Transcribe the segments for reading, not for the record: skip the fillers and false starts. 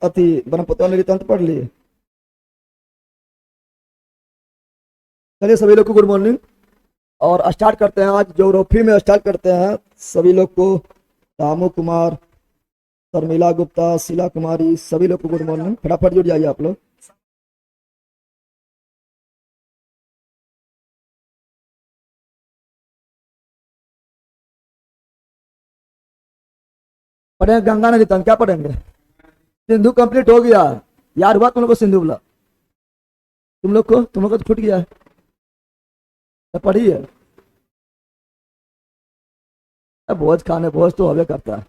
अति ब्रह्मपुत्र नदी तंत्र पढ़ लिए। चलिए सभी लोग को गुड मॉर्निंग, और स्टार्ट करते हैं। आज ज्योग्राफी में स्टार्ट करते हैं सभी लोग को। रामू कुमार, शर्मिला गुप्ता, शीला कुमारी, सभी लोग को गुड मॉर्निंग। फटाफट जुड़ जाइए आप लोग। पढ़ेंगे गंगा नदी तंत्र, क्या पढ़ेंगे? सिंधु कंप्लीट हो गया यार, हुआ तुम लोग को सिंधु बोला? तुम लोग को तो छूट गया है, तो पढ़ी है। भोज खाने, भोज तो हवे करता है।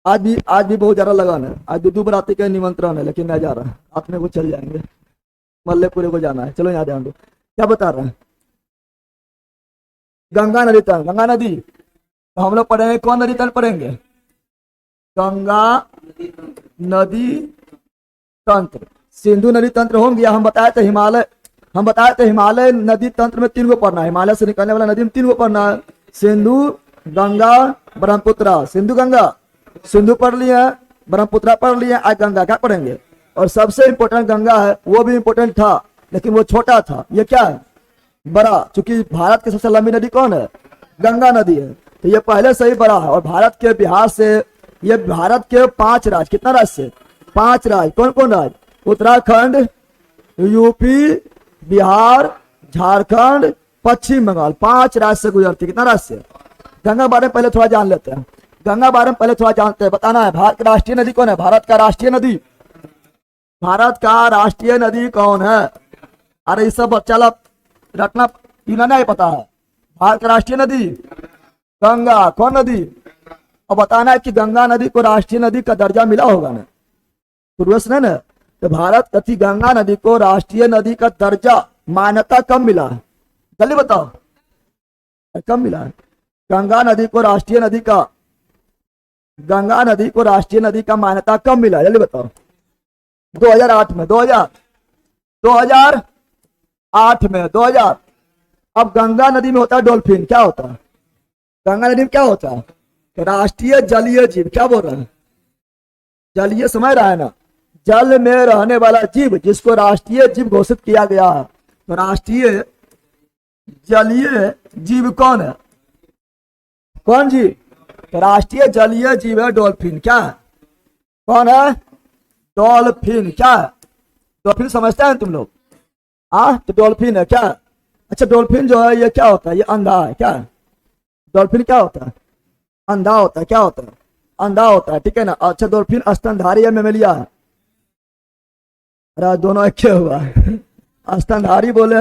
आज भी बहुत ज्यादा लगान है। आज दुदू बराती का निमंत्रण है, लेकिन मैं जा रहा हूँ, अपने को चल जाएंगे, मल्लेपुरे को जाना है। चलो यहाँ ध्यान दो, क्या बता रहे हैं? गंगा नदी तंत्र, गंगा नदी तो हम लोग पढ़ेंगे। कौन नदी तंत्र पढ़ेंगे? गंगा नदी तंत्र। सिंधु नदी तंत्र हो गया। हम बताए थे हिमालय नदी तंत्र में 3 गो पढ़ना है। हिमालय से निकलने वाला नदी में 3 गो पढ़ना है, सिंधु, गंगा, ब्रह्मपुत्र। सिंधु पढ़ लिए, ब्रह्मपुत्र पढ़ लिए, आज गंगा क्या पढ़ेंगे? और सबसे इंपोर्टेंट गंगा है, वो भी इंपोर्टेंट था लेकिन वो छोटा था। ये क्या है? बड़ा। चूंकि भारत की सबसे लंबी नदी कौन है? गंगा नदी है, तो ये पहले से ही बड़ा है। और भारत के बिहार से, ये भारत के 5 राज्य, कितना राज्य से? 5 राज्य। कौन कौन राज्य? उत्तराखंड, यूपी, बिहार, झारखंड, पश्चिम बंगाल, 5 राज्य से गुजरती। कितना राज्य से? गंगा बारे में पहले थोड़ा जान लेते हैं। गंगा बारे में पहले थोड़ा जानते हैं। बताना है भारत की राष्ट्रीय नदी कौन है? भारत का राष्ट्रीय नदी कौन है? अरे इस सब बच्चा रटना नहीं पता है। भारत का राष्ट्रीय नदी गंगा। कौन नदी? और बताना है कि गंगा नदी को राष्ट्रीय नदी का दर्जा मिला होगा ना, पूर्वज ने ना। तो भारत कथी गंगा नदी को राष्ट्रीय नदी का दर्जा, मान्यता कब मिला है? जल्दी बताओ, कब मिला है? गंगा नदी को राष्ट्रीय नदी का मान्यता कब मिला? जल्दी बताओ। 2008 में। 2000। अब गंगा नदी में होता है डॉल्फिन। क्या होता है गंगा नदी में? क्या होता है? राष्ट्रीय जलीय जीव। क्या बोल रहे हैं? जलीय, समझ रहा है ना? जल में रहने वाला जीव जिसको राष्ट्रीय जीव घोषित किया गया है। तो राष्ट्रीय जलीय जीव कौन है? कौन जीव? तो राष्ट्रीय जलीय जीव है डॉल्फिन। क्या है? कौन है? डॉल्फिन। क्या है? डॉल्फिन समझते हैं तुम लोग? तो डॉल्फिन है क्या? अच्छा, डॉल्फिन जो है ये क्या होता है? ये अंधा है। क्या है? डॉल्फिन क्या होता है? अंधा होता है। क्या होता है? अंधा होता है, ठीक है ना। अच्छा, डॉल्फिन स्तनधारी है, मेमेलिया है? अरे दोनों एक हुआ। स्तनधारी बोले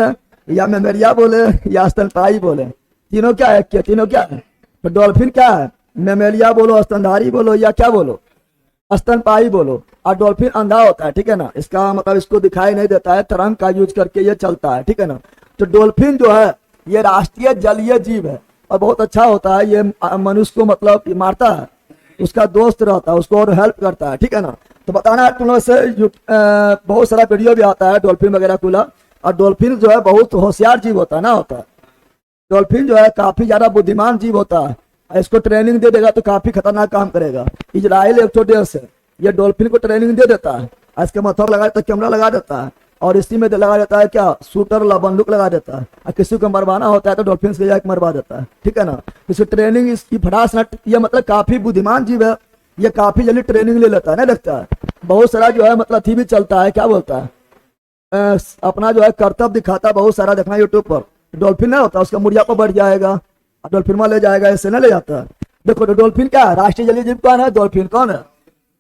या मेमेलिया बोले या स्तनपायी बोले, तीनों क्या है? तीनों क्या है? तो डॉल्फिन क्या है? मेमेलिया बोलो, स्तनधारी बोलो, या क्या बोलो? स्तनपायी बोलो। और डॉल्फिन अंधा होता है, ठीक है ना। इसका मतलब इसको दिखाई नहीं देता है, तरंग का यूज करके ये चलता है, ठीक है ना। तो डॉल्फिन जो है ये राष्ट्रीय जलीय जीव है और बहुत अच्छा होता है। ये मनुष्य को मतलब मारता है, उसका दोस्त रहता है, उसको और हेल्प करता है, ठीक है ना। तो बताना है तुम लोग से, बहुत सारा वीडियो भी आता है डॉल्फिन वगैरह खुला। और डॉल्फिन जो है बहुत होशियार जीव होता है ना। डॉल्फिन जो है काफी ज्यादा बुद्धिमान जीव होता है। इसको ट्रेनिंग दे देगा तो काफी खतरनाक काम करेगा। इजराइल 100 देश है, ये डॉल्फिन को ट्रेनिंग दे देता है। इसके माथा लगा देता है, कैमरा लगा देता है, और इसी में लगा देता है क्या? शूटर, बंदूक लगा देता है। और किसी को मरवाना होता है तो डॉल्फिन से जाकर मरवा देता है, ठीक है ना। इसकी ट्रेनिंग, इसकी फटास नट, ये मतलब काफी बुद्धिमान जीव है। ये काफी जल्दी ट्रेनिंग ले लेता है ना, लगता है। बहुत सारा जो है मतलब थी भी चलता है, क्या बोलता है, अपना जो है कर्तव्य दिखाता है बहुत सारा। देखना यूट्यूब पर, डॉल्फिन नहीं होता, उसका मुड़िया पर बढ़ जाएगा, डॉल्फिन में ले जाएगा, ऐसे ना ले जाता है। देखो तो डॉल्फिन क्या है? राष्ट्रीय जलीय जीव कौन है? डॉल्फिन कौन है?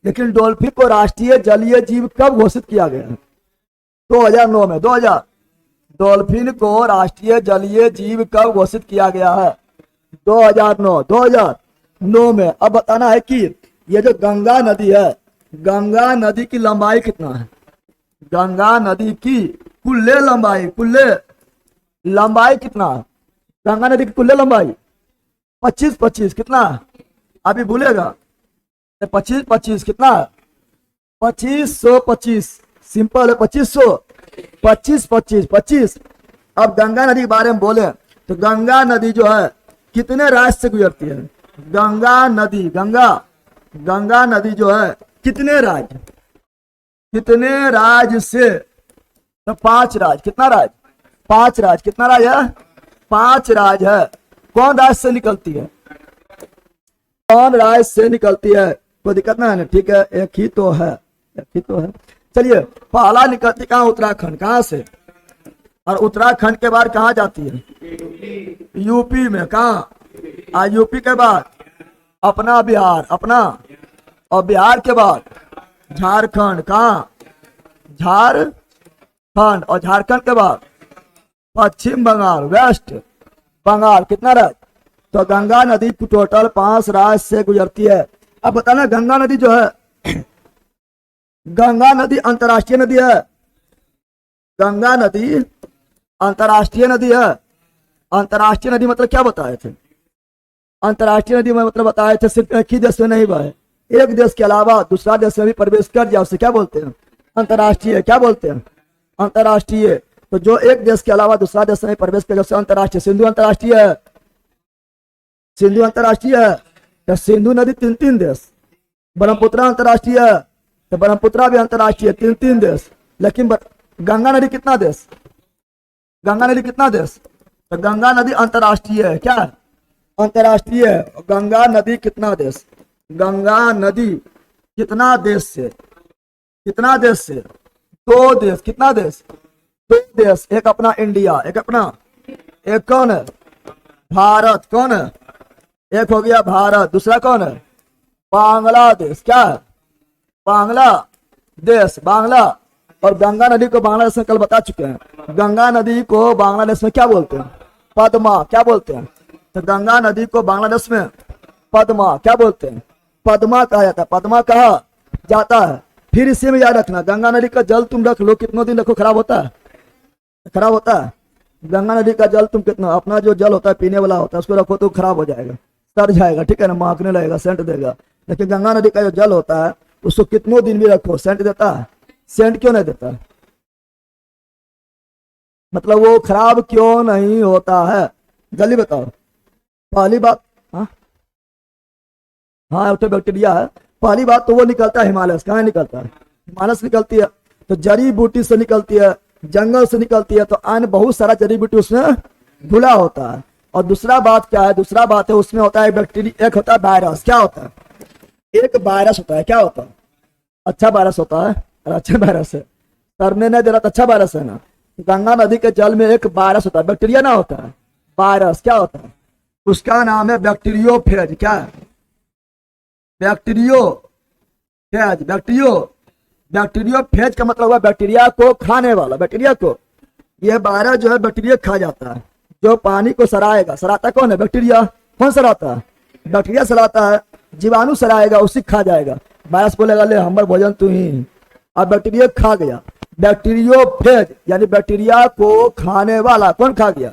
लेकिन डॉल्फिन को राष्ट्रीय जलीय जीव कब घोषित किया गया? 2009 में। 2000। डॉल्फिन को राष्ट्रीय जलीय जीव कब घोषित किया गया है? 2009 में। अब बताना है कि ये जो गंगा नदी है, गंगा नदी की लंबाई कितना है? गंगा नदी की कुल्ले लंबाई कितना है? गंगा नदी की कुल्ले लंबाई 25 कितना? अभी भूलेगा। 25 कितना? 2525। सिंपल है, 2525। अब गंगा नदी के बारे में बोले तो गंगा नदी जो है कितने राज्य से गुजरती है? गंगा नदी जो है कितने राज्य, कितने राज्य से, तो 5 राज्य। कितना राज्य? 5 राज्य। कितना राज्य है? 5 राज्य है। कौन राज्य से निकलती है? कौन राज्य से निकलती है? कोई दिक्कत ना है ना? ठीक है, एक ही तो है, एक ही तो है। चलिए, पहला निकलती कहाँ? उत्तराखंड। कहाँ से? और उत्तराखंड के बाद कहाँ जाती है? यूपी में। कहाँ? यूपी के बाद अपना बिहार, अपना, और बिहार के बाद झारखंड। कहाँ? झारखंड। और झारखंड के बाद पश्चिम बंगाल, वेस्ट बंगाल। कितना राज्य? तो गंगा नदी टोटल 5 राज्य से गुजरती है। अब बताना, गंगा नदी जो है, गंगा नदी अंतर्राष्ट्रीय नदी है। गंगा नदी अंतर्राष्ट्रीय नदी है। अंतर्राष्ट्रीय नदी मतलब क्या बताए थे? अंतर्राष्ट्रीय नदी में मतलब बताए थे सिर्फ एक ही देश में नहीं बहे, एक देश के अलावा दूसरा देश में भी प्रवेश कर जाए, उसे क्या बोलते हैं? अंतर्राष्ट्रीय। क्या बोलते हैं? अंतर्राष्ट्रीय। तो जो एक देश के अलावा दूसरा देश में प्रवेश कर जाए अंतर्राष्ट्रीय। सिंधु अंतर्राष्ट्रीय है। सिंधु अंतर्राष्ट्रीय है। तो सिंधु नदी 3 देश। ब्रह्मपुत्र अंतर्राष्ट्रीय है, तो ब्रह्मपुत्र भी अंतर्राष्ट्रीय, 3 देश। लेकिन गंगा नदी कितना देश? गंगा नदी कितना देश? तो गंगा नदी अंतर्राष्ट्रीय है। क्या है? अंतर्राष्ट्रीय है। गंगा नदी कितना देश? गंगा नदी कितना देश से? कितना देश से? 2 देश। कितना देश? 2 देश। एक अपना इंडिया, एक अपना, एक कौन है? भारत। कौन है? एक हो गया भारत, दूसरा कौन है? बांग्लादेश। क्या है? बांग्लादेश, बांग्ला। और गंगा नदी को बांग्लादेश में कल बता चुके हैं। गंगा नदी को बांग्लादेश में क्या बोलते हैं? पद्मा। क्या बोलते हैं? तो गंगा नदी को बांग्लादेश में पद्मा क्या बोलते हैं? पद्मा कहा जाता है। पद्मा कहा जाता है। फिर इसी में याद रखना, गंगा नदी का जल तुम रख लो, कितनों दिन रखो खराब होता है? खराब होता है। गंगा नदी का जल तुम कितना, अपना जो जल होता है पीने वाला होता है, उसको रखो तो खराब हो जाएगा, सड़ जाएगा, ठीक है ना, महकने लगेगा, सेंट देगा। लेकिन गंगा नदी का जो जल होता है उसको कितनों दिन भी रखो, सेंट देता है? सेंट क्यों नहीं देता? मतलब वो खराब क्यों नहीं होता है? जल्दी बताओ। पहली बात, हाँ तो बैक्टीरिया है। पहली बात तो वो निकलता है हिमालय से। कहाँ निकलता है? हिमालय से निकलती है। तो जड़ी बूटी से निकलती है, जंगल से निकलती है, तो अन्य बहुत सारा जड़ी बूटी उसमें घुला होता है। और दूसरा बात क्या है? दूसरा बात है उसमें होता है बैक्टीरिया, एक होता है वायरस। क्या होता है? एक वायरस होता है। क्या होता है? अच्छा वायरस होता है। और अच्छा वायरस है, तरने नहीं दे रहा तो अच्छा वायरस है ना। गंगा नदी के जल में एक वायरस होता है, बैक्टीरिया ना होता है, वायरस। क्या होता है? उसका नाम है बैक्टीरियोफेज। क्या है? बैक्टीरियोफेज। बैक्टीरियोफेज का मतलब हुआ बैक्टीरिया को खाने वाला। बैक्टीरिया को, यह वायरस जो है बैक्टीरिया खा जाता है। जो पानी को सराएगा, सराता कौन है? बैक्टीरिया। कौन सराता है? बैक्टीरिया सराता है। जीवाणु सराएगा, उसी खा जाएगा। वायरस बोलेगा ले हमारे भोजन तू ही, अब बैक्टीरिया खा गया। बैक्टीरियोफेज यानी बैक्टीरिया को खाने वाला। कौन खा गया?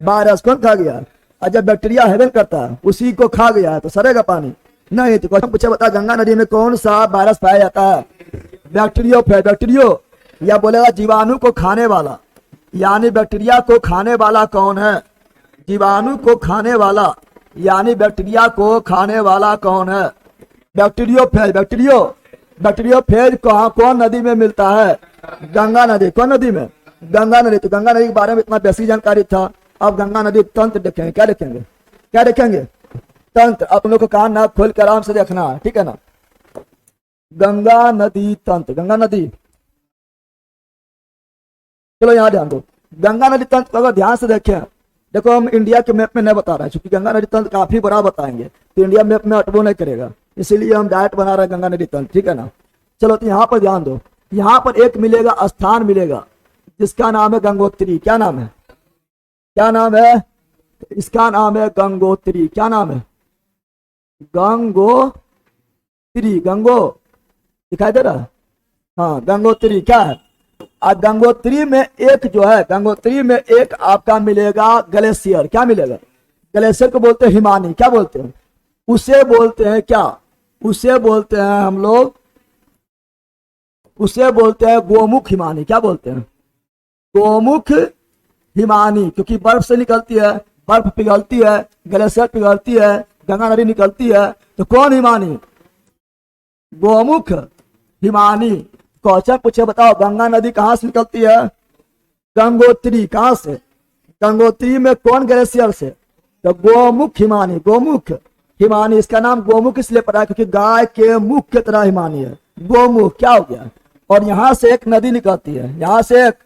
वायरस। कौन खा गया? और जब बैक्टीरिया हेवन करता है उसी को खा गया तो सरेगा पानी नहीं। तो क्वेश्चन पूछा, बता गंगा नदी में कौन सा वायरस पाया जाता है? बैक्टीरियोफेज। बैक्टीरियो या बोलेगा जीवाणु को खाने वाला, यानी बैक्टीरिया को खाने वाला कौन है? जीवाणु को खाने वाला यानी बैक्टीरिया को खाने वाला कौन है? बैक्टीरियोफेज। बैक्टीरियोफेज कहाँ, कौन नदी में मिलता है? गंगा नदी। कौन नदी में? गंगा नदी। तो गंगा नदी के बारे में इतना बेसिक जानकारी था। अब गंगा नदी तंत्र देखेंगे। क्या देखेंगे? क्या देखेंगे? तंत्र। आप लोग को कान नाक खोल के आराम से देखना है, ठीक है ना। गंगा नदी तंत्र। गंगा नदी, चलो यहाँ ध्यान दो। गंगा नदी तंत्र अगर ध्यान से देखें, देखो हम इंडिया के मैप में नहीं बता रहे हैं क्योंकि गंगा नदी तंत्र काफी बड़ा बताएंगे तो इंडिया मैप में अटबो नहीं करेगा, इसीलिए हम डायरेक्ट बना रहे हैं गंगा नदी तंत्र, ठीक है ना। चलो तो यहाँ पर ध्यान दो। यहाँ पर एक मिलेगा, स्थान मिलेगा जिसका नाम है गंगोत्री। क्या नाम है? क्या नाम है? इसका नाम है गंगोत्री। क्या नाम है? गंगोत्री। गंगो दिखाई दे रहा है? हाँ गंगोत्री। क्या है? और गंगोत्री में एक जो है, गंगोत्री में एक आपका मिलेगा ग्लेशियर। क्या मिलेगा? ग्लेशियर को बोलते हैं हिमानी। क्या बोलते हैं? उसे बोलते हैं क्या? उसे बोलते हैं हम लोग, उसे बोलते हैं गोमुख हिमानी। क्या बोलते हैं? गोमुख हिमानी, क्योंकि बर्फ से निकलती है, बर्फ पिघलती है, ग्लेशियर पिघलती है, गंगा नदी निकलती है, तो कौन हिमानी? गोमुख हिमानी। क्वेश्चन पूछे, बताओ गंगा नदी कहाँ से निकलती है? गंगोत्री। कहाँ से? गंगोत्री में कौन ग्लेशियर से? तो गोमुख हिमानी। गोमुख हिमानी, इसका नाम गोमुख इसलिए पड़ा है क्योंकि गाय के मुख की तरह हिमानी है। गोमुख क्या हो गया? और यहां से एक नदी निकलती है, यहां से एक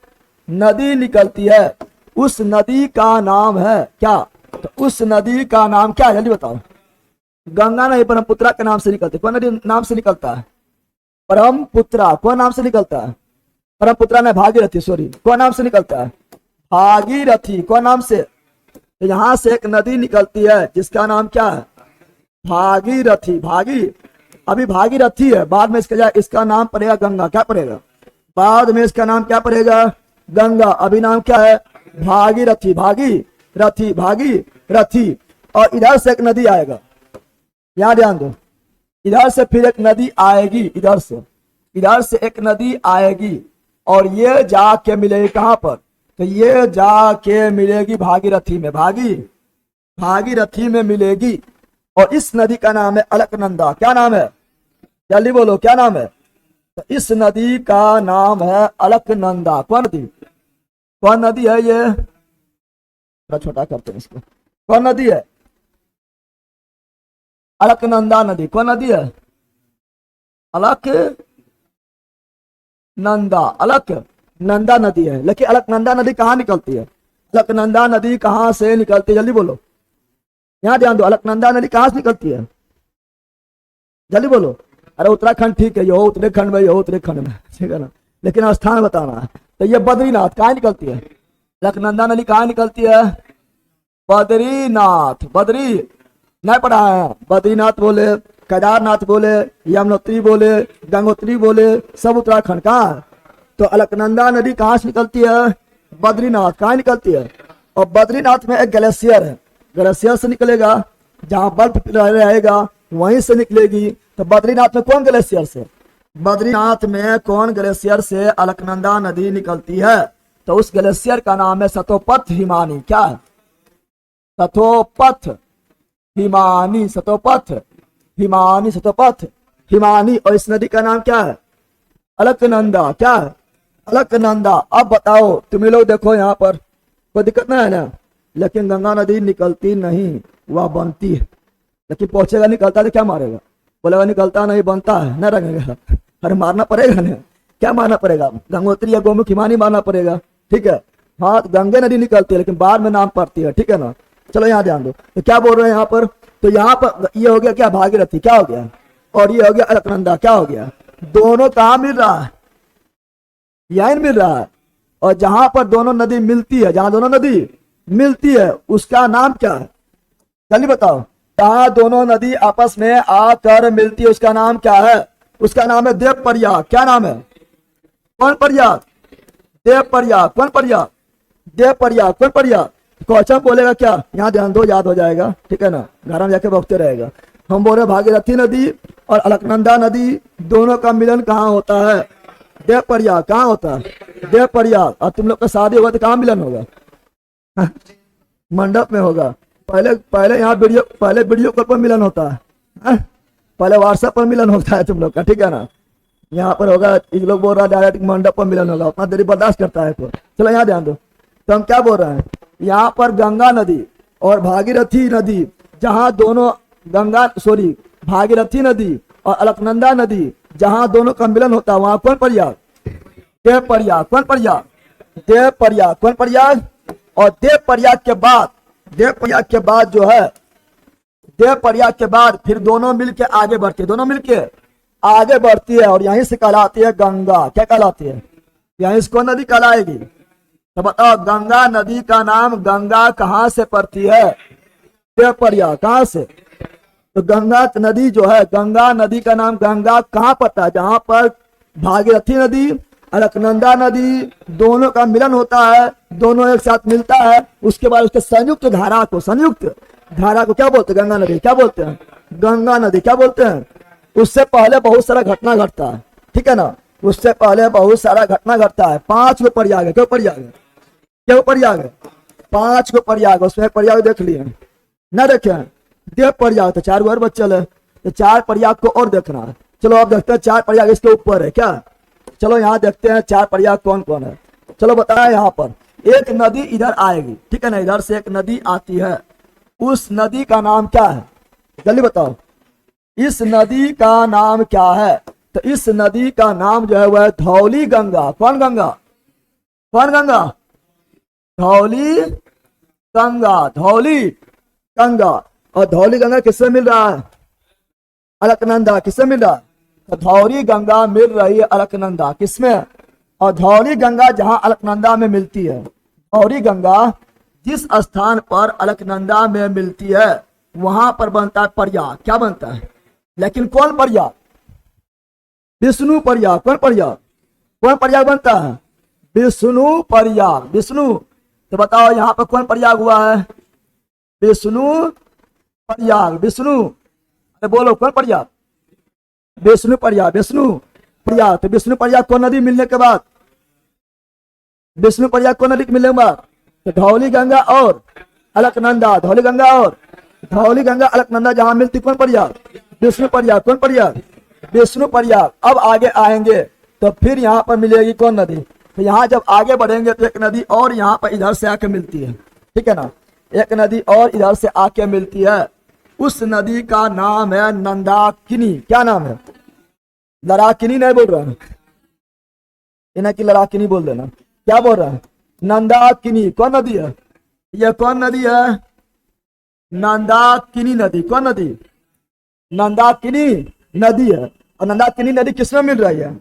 नदी निकलती है, उस नदी का नाम है क्या? तो उस नदी का नाम क्या है? जल्दी बताओ। गंगा नहीं, ब्रह्मपुत्रा के नाम से निकलती है। कौन नदी नाम से निकलता है? ब्रह्मपुत्रा। कौन नाम से निकलता है? ब्रह्मपुत्रा ने भागीरथी, सॉरी, कौन नाम से निकलता है? भागीरथी। कौन नाम से? तो यहां से एक नदी निकलती है जिसका नाम क्या है? भागीरथी। अभी भागीरथी है, बाद में इसका नाम पड़ेगा गंगा। क्या पड़ेगा? बाद में इसका नाम क्या पड़ेगा? गंगा। अभी नाम क्या है? भागीरथी। भागीरथी। और इधर से एक नदी आएगा, यहां ध्यान दो, इधर से फिर एक नदी आएगी, इधर से एक नदी आएगी और ये जाके मिलेगी कहां पर? तो ये जाके मिलेगी भागीरथी में। भागीरथी में मिलेगी और इस नदी का नाम है अलकनंदा। क्या नाम है? जल्दी बोलो, क्या नाम है? तो इस नदी का नाम है अलकनंदा। कौन नदी है ये? थोड़ा छोटा करते हैं इसको। कौन नदी है? अलकनंदा नदी। कौन नदी है? अलकनंदा नदी है। लेकिन अलकनंदा नदी कहाँ निकलती है? अलकनंदा नदी कहाँ से निकलती है? जल्दी बोलो, यहाँ ध्यान दो। अलकनंदा नदी कहाँ से निकलती है? जल्दी बोलो। अरे उत्तराखंड ठीक है, यो उत्तराखंड में, ठीक है ना, लेकिन स्थान बताना है। तो ये बद्रीनाथ कहाँ निकलती है? अलकनंदा नदी कहाँ निकलती है? बद्रीनाथ। बद्री नहीं पढ़ा है? बद्रीनाथ बोले, केदारनाथ बोले, यमुनोत्री बोले, गंगोत्री बोले, सब उत्तराखंड। कहाँ? तो अलकनंदा नदी कहाँ से निकलती है? बद्रीनाथ। कहाँ निकलती है? और बद्रीनाथ में एक ग्लेशियर है, ग्लेशियर से निकलेगा, जहां बर्फ रहेगा वहीं से निकलेगी। तो बद्रीनाथ में कौन ग्लेशियर से? बद्रीनाथ में कौन ग्लेशियर से अलकनंदा नदी निकलती है? तो उस ग्लेशियर का नाम है सतोपथ हिमानी। क्या है? सतोपथ हिमानी। सतोपथ हिमानी। और इस नदी का नाम क्या है? अलकनंदा। क्या है? अलकनंदा। अब बताओ तुम लोग, देखो यहाँ पर कोई दिक्कत नहीं है ना, लेकिन गंगा नदी निकलती नहीं, वह बनती है। लेकिन पहुंचेगा, निकलता तो क्या मारेगा? बोलेगा निकलता नहीं, बनता है, न रंगेगा। अरे मारना पड़ेगा ना। क्या मारना पड़ेगा? गंगोत्री या गोमुख हिमानी मारना पड़ेगा। ठीक है, हाँ, तो गंगे नदी निकलती है लेकिन बाद में नाम पड़ती है। ठीक है ना। चलो यहाँ ध्यान दो, तो क्या बोल रहे हैं यहाँ पर? तो यहाँ पर ये हो गया क्या? भागीरथी। क्या हो गया? और ये हो गया अलकनंदा। क्या हो गया? दोनों कहाँ मिल रहा है? यहीं मिल रहा है। और जहां पर दोनों नदी मिलती है, जहां दोनों नदी मिलती है उसका नाम क्या है? जल्दी बताओ। जहां दोनों नदी आपस में आकर मिलती है उसका नाम क्या है? उसका नाम है देवप्रयाग। क्या नाम है? कौन प्रयाग? देवप्रयाग। कौन प्रयाग? देवप्रयाग। कौन प्रयाग? क्वेश्चन बोलेगा क्या? यहाँ ध्यान दो, याद हो जाएगा। ठीक है ना, घर में जाके बकते रहेगा। हम बोल रहे भागीरथी नदी और अलकनंदा नदी दोनों का मिलन कहाँ होता है? देवप्रयाग। कहाँ होता है? देवप्रयाग। और तुम लोग का शादी होगा तो कहाँ मिलन होगा? मंडप में होगा। पहले यहाँ वीडियो कॉल पर मिलन होता है, पहले व्हाट्सएप पर मिलन होता है तुम लोग का। ठीक है ना, यहाँ पर होगा, ये लोग बोल रहा है डायरेक्ट मंडप पर मिलन होगा। उतना देरी बर्दाश्त करता है तो चलो यहाँ ध्यान दो। तो हम क्या बोल रहे हैं? यहाँ पर गंगा नदी और भागीरथी नदी, जहाँ दोनों भागीरथी नदी और अलकनंदा नदी जहां दोनों का मिलन होता है वहां कौन प्रयाग? देवप्रयाग। कौन प्रयाग? देवप्रयाग। कौन प्रयाग? और देवप्रयाग के बाद जो है, देवप्रयाग के बाद फिर दोनों मिलके आगे बढ़ती है और यहीं से कहलाती है गंगा। क्या कहलाती है? यहीं से कौन नदी कहलाएगी? तो बताओ, गंगा नदी का नाम गंगा कहाँ से पड़ती है? देवप्रयाग। कहाँ से? तो गंगा नदी जो है, गंगा नदी का नाम गंगा कहाँ पड़ता है? जहां पर भागीरथी नदी, अलकनंदा नदी दोनों का मिलन होता है, दोनों एक साथ मिलता है, उसके बाद उसके संयुक्त धारा को क्या बोलते हैं? गंगा नदी। क्या बोलते हैं? गंगा नदी। क्या बोलते हैं? उससे पहले बहुत सारा घटना घटता है। ठीक है ना, उससे पहले बहुत सारा घटना घटता है। 5 गो प्रयाग है। क्यों प्रयाग है? 5 गो प्रयाग। उसमें प्रयाग देख लिए ना? देखे देवप्रयाग तो 4 गो और बच्चल है, तो 4 प्रयाग को और देखना है। चलो अब देखते हैं चार प्रयाग इसके ऊपर है क्या। चलो यहाँ देखते हैं चार प्रयाग कौन कौन है। चलो बताया यहाँ पर एक नदी इधर आएगी, ठीक है ना, इधर से एक नदी आती है, उस नदी का नाम क्या है, जल्दी बताओ। इस नदी का नाम क्या है? तो इस नदी का नाम जो है वह धौली गंगा। कौन गंगा? कौन गंगा? धौली गंगा। धौली गंगा। और धौली गंगा किससे मिल रहा है? अलकनंदा। किससे मिल रहा है? तो धौली गंगा मिल रही है अलकनंदा। किसमें? और धौली गंगा जहां अलकनंदा में मिलती है, धौली गंगा जिस स्थान पर अलकनंदा में मिलती है वहां पर बनता है प्रयाग। क्या बनता है? लेकिन कौन प्रयाग? विष्णु प्रयाग। कौन प्रयाग? कौन प्रयाग बनता है? विष्णु प्रयाग। विष्णु। तो बताओ यहाँ पर कौन प्रयाग हुआ है? विष्णु प्रयाग। विष्णु। अरे बोलो कौन प्रयाग? विष्णु प्रयाग। विष्णु प्रयाग। तो विष्णु प्रयाग कौन नदी मिलने के बाद? विष्णु प्रयाग कौन नदी मिलने के बाद? तो धौली गंगा और अलकनंदा। धौली गंगा और धौली गंगा अलकनंदा जहां मिलती कौन प्रयाग? विष्णु प्रयाग। कौन प्रयाग? विष्णु प्रयाग। अब आगे आएंगे तो फिर यहाँ पर मिलेगी कौन नदी? तो यहाँ जब आगे बढ़ेंगे तो एक नदी और यहाँ पर इधर से आके मिलती है, ठीक है ना, एक नदी और इधर से आके मिलती है, उस नदी का नाम है नंदाकिनी। क्या नाम है? लड़ाकिनी नहीं बोल रहा है, इन्हें की लड़ाकिनी बोल देना। क्या बोल रहा है? नंदाकिनी। कौन नदी है? यह कौन नदी है? नंदाकिनी नदी। कौन नदी? नंदाकिनी नदी है। और नंदाकिनी नदी किसमें मिल रही है?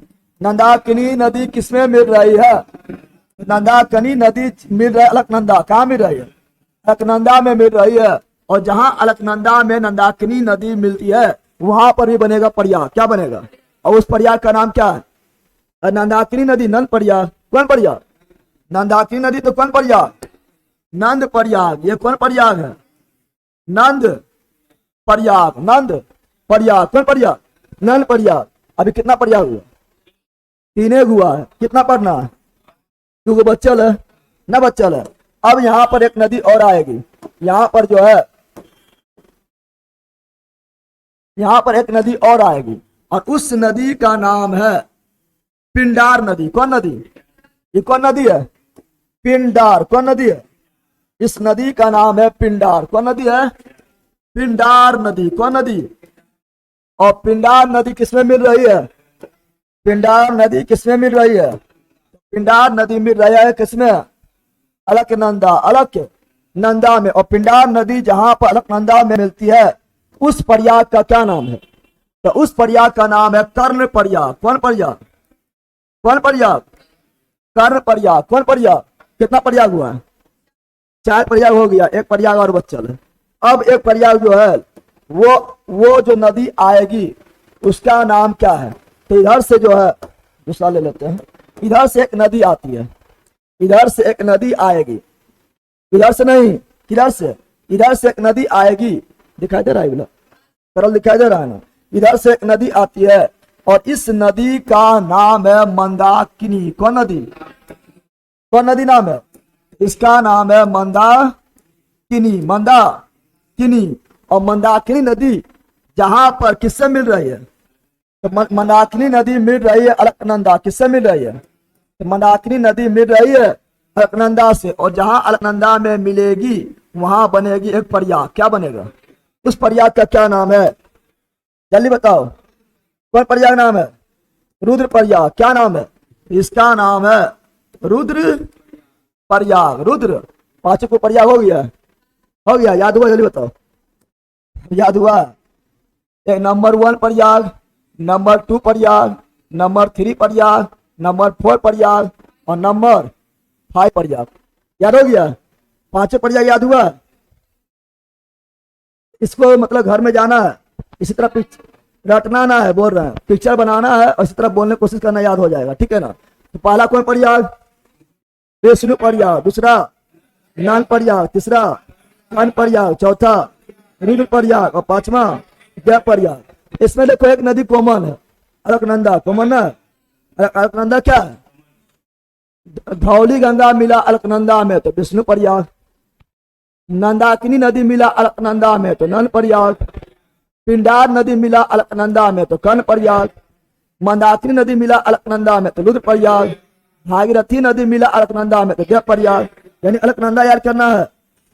नंदाकिनी नदी किसमें मिल रही है? नंदाकिनी नदी मिल रही है अलकनंदा। कहाँ मिल रही है? अलकनंदा में मिल रही है। और जहां अलकनंदा में नंदाकिनी नदी मिलती है वहां पर भी बनेगा प्रयाग। क्या बनेगा? और उस प्रयाग का नाम क्या है? नंदाकिनी नदी। नंद प्रयाग। कौन प्रयाग? नंदाकिनी नदी। तो कौन प्रयाग? नंद प्रयाग। ये कौन प्रयाग है? नंद प्रयाग। नंद प्रयाग। कौन प्रयाग? नंद प्रयाग। अभी कितना प्रयाग हुआ? तीन हुआ है। कितना पढ़ना है? क्योंकि बच्चल है ना, बच्चल है। अब यहाँ पर एक नदी और आएगी। यहाँ पर जो है यहाँ पर एक नदी और आएगी और उस नदी का नाम है पिंडार नदी। कौन नदी? ये कौन नदी है? पिंडार। कौन नदी है? इस नदी का नाम है पिंडार। कौन नदी है? पिंडार नदी। कौन नदी? और पिंडार नदी किसमें मिल रही है? पिंडार नदी किसमें मिल रही है? पिंडार नदी मिल रही है किसमें? अलकनंदा। अलकनंदा में। और पिंडार नदी जहां पर अलकनंदा में मिलती है उस प्रयाग का क्या नाम है? तो उस प्रयाग का नाम है कर्ण प्रयाग। कौन प्रयाग? कौन प्रयाग? कर्ण प्रयाग। कौन प्रयाग? कितना प्रयाग हुआ है? 4 प्रयाग हो गया, एक प्रयाग और बचल है। अब एक प्रयाग जो है वो जो नदी आएगी उसका नाम क्या है? तो इधर से जो है दूसरा ले लेते हैं। इधर से एक नदी आती है, इधर से एक नदी आएगी, इधर से नहीं, किधर से? इधर से एक नदी आएगी। दिखाई दे रहा है? सरल दिखाई दे रहा है ना? इधर से एक नदी आती है और इस नदी का नाम है मंदाकिनी। कौन नदी? कौन नदी नाम है? इसका नाम है मंदाकिनी। मंदाकिनी। और मंदाकिनी नदी जहां पर किससे मिल रही है? तो मंदाकिनी नदी मिल रही है अलकनंदा। किससे मिल रही है? तो मंदाकिनी नदी मिल रही है अलकनंदा से। और जहां अलकनंदा में मिलेगी वहां बनेगी एक प्रयाग। क्या बनेगा? उस प्रयाग का क्या नाम है? जल्दी बताओ। कौन प्रयाग नाम है? रुद्र प्रयाग। क्या नाम है? इसका नाम है रुद्र प्रयाग। रुद्र। 5 को प्रयाग हो गया? हो गया? याद हुआ? जल्दी बताओ। याद हुआ? एक number 1 Prayag, number 2 Prayag, number 3 Prayag, number 4 Prayag और नंबर 5 प्रयाग। याद हो गया? 5 प्रयाग याद हुआ? इसको मतलब घर में जाना है, इसी तरह रटना ना है, बोल रहे हैं, पिक्चर बनाना है और इसी तरह बोलने की कोशिश करना, याद हो जाएगा, ठीक है ना। तो पहला कौन प्रयाग? विष्णु प्रयाग। दूसरा नंद प्रयाग। तीसरा कर्ण प्रयाग। चौथा रुद्र प्रयाग और 5वां देव प्रयाग। इसमें देखो एक नदी कॉमन है, अलकनंदा। कॉमन है अलकनंदा। क्या है? धौली गंगा मिला अलकनंदा में तो विष्णु प्रयाग। नंदाकिनी नदी मिला अलकनंदा में तो नंद प्रयाग। पिंडार नदी मिला अलकनंदा में तो कर्ण प्रयाग, मंदाकिनी नदी मिला अलकनंदा में तो रुद्र प्रयाग, भागीरथी नदी मिला अलकनंदा में तो देव प्रयाग। यानी अलकनंदा याद करना है,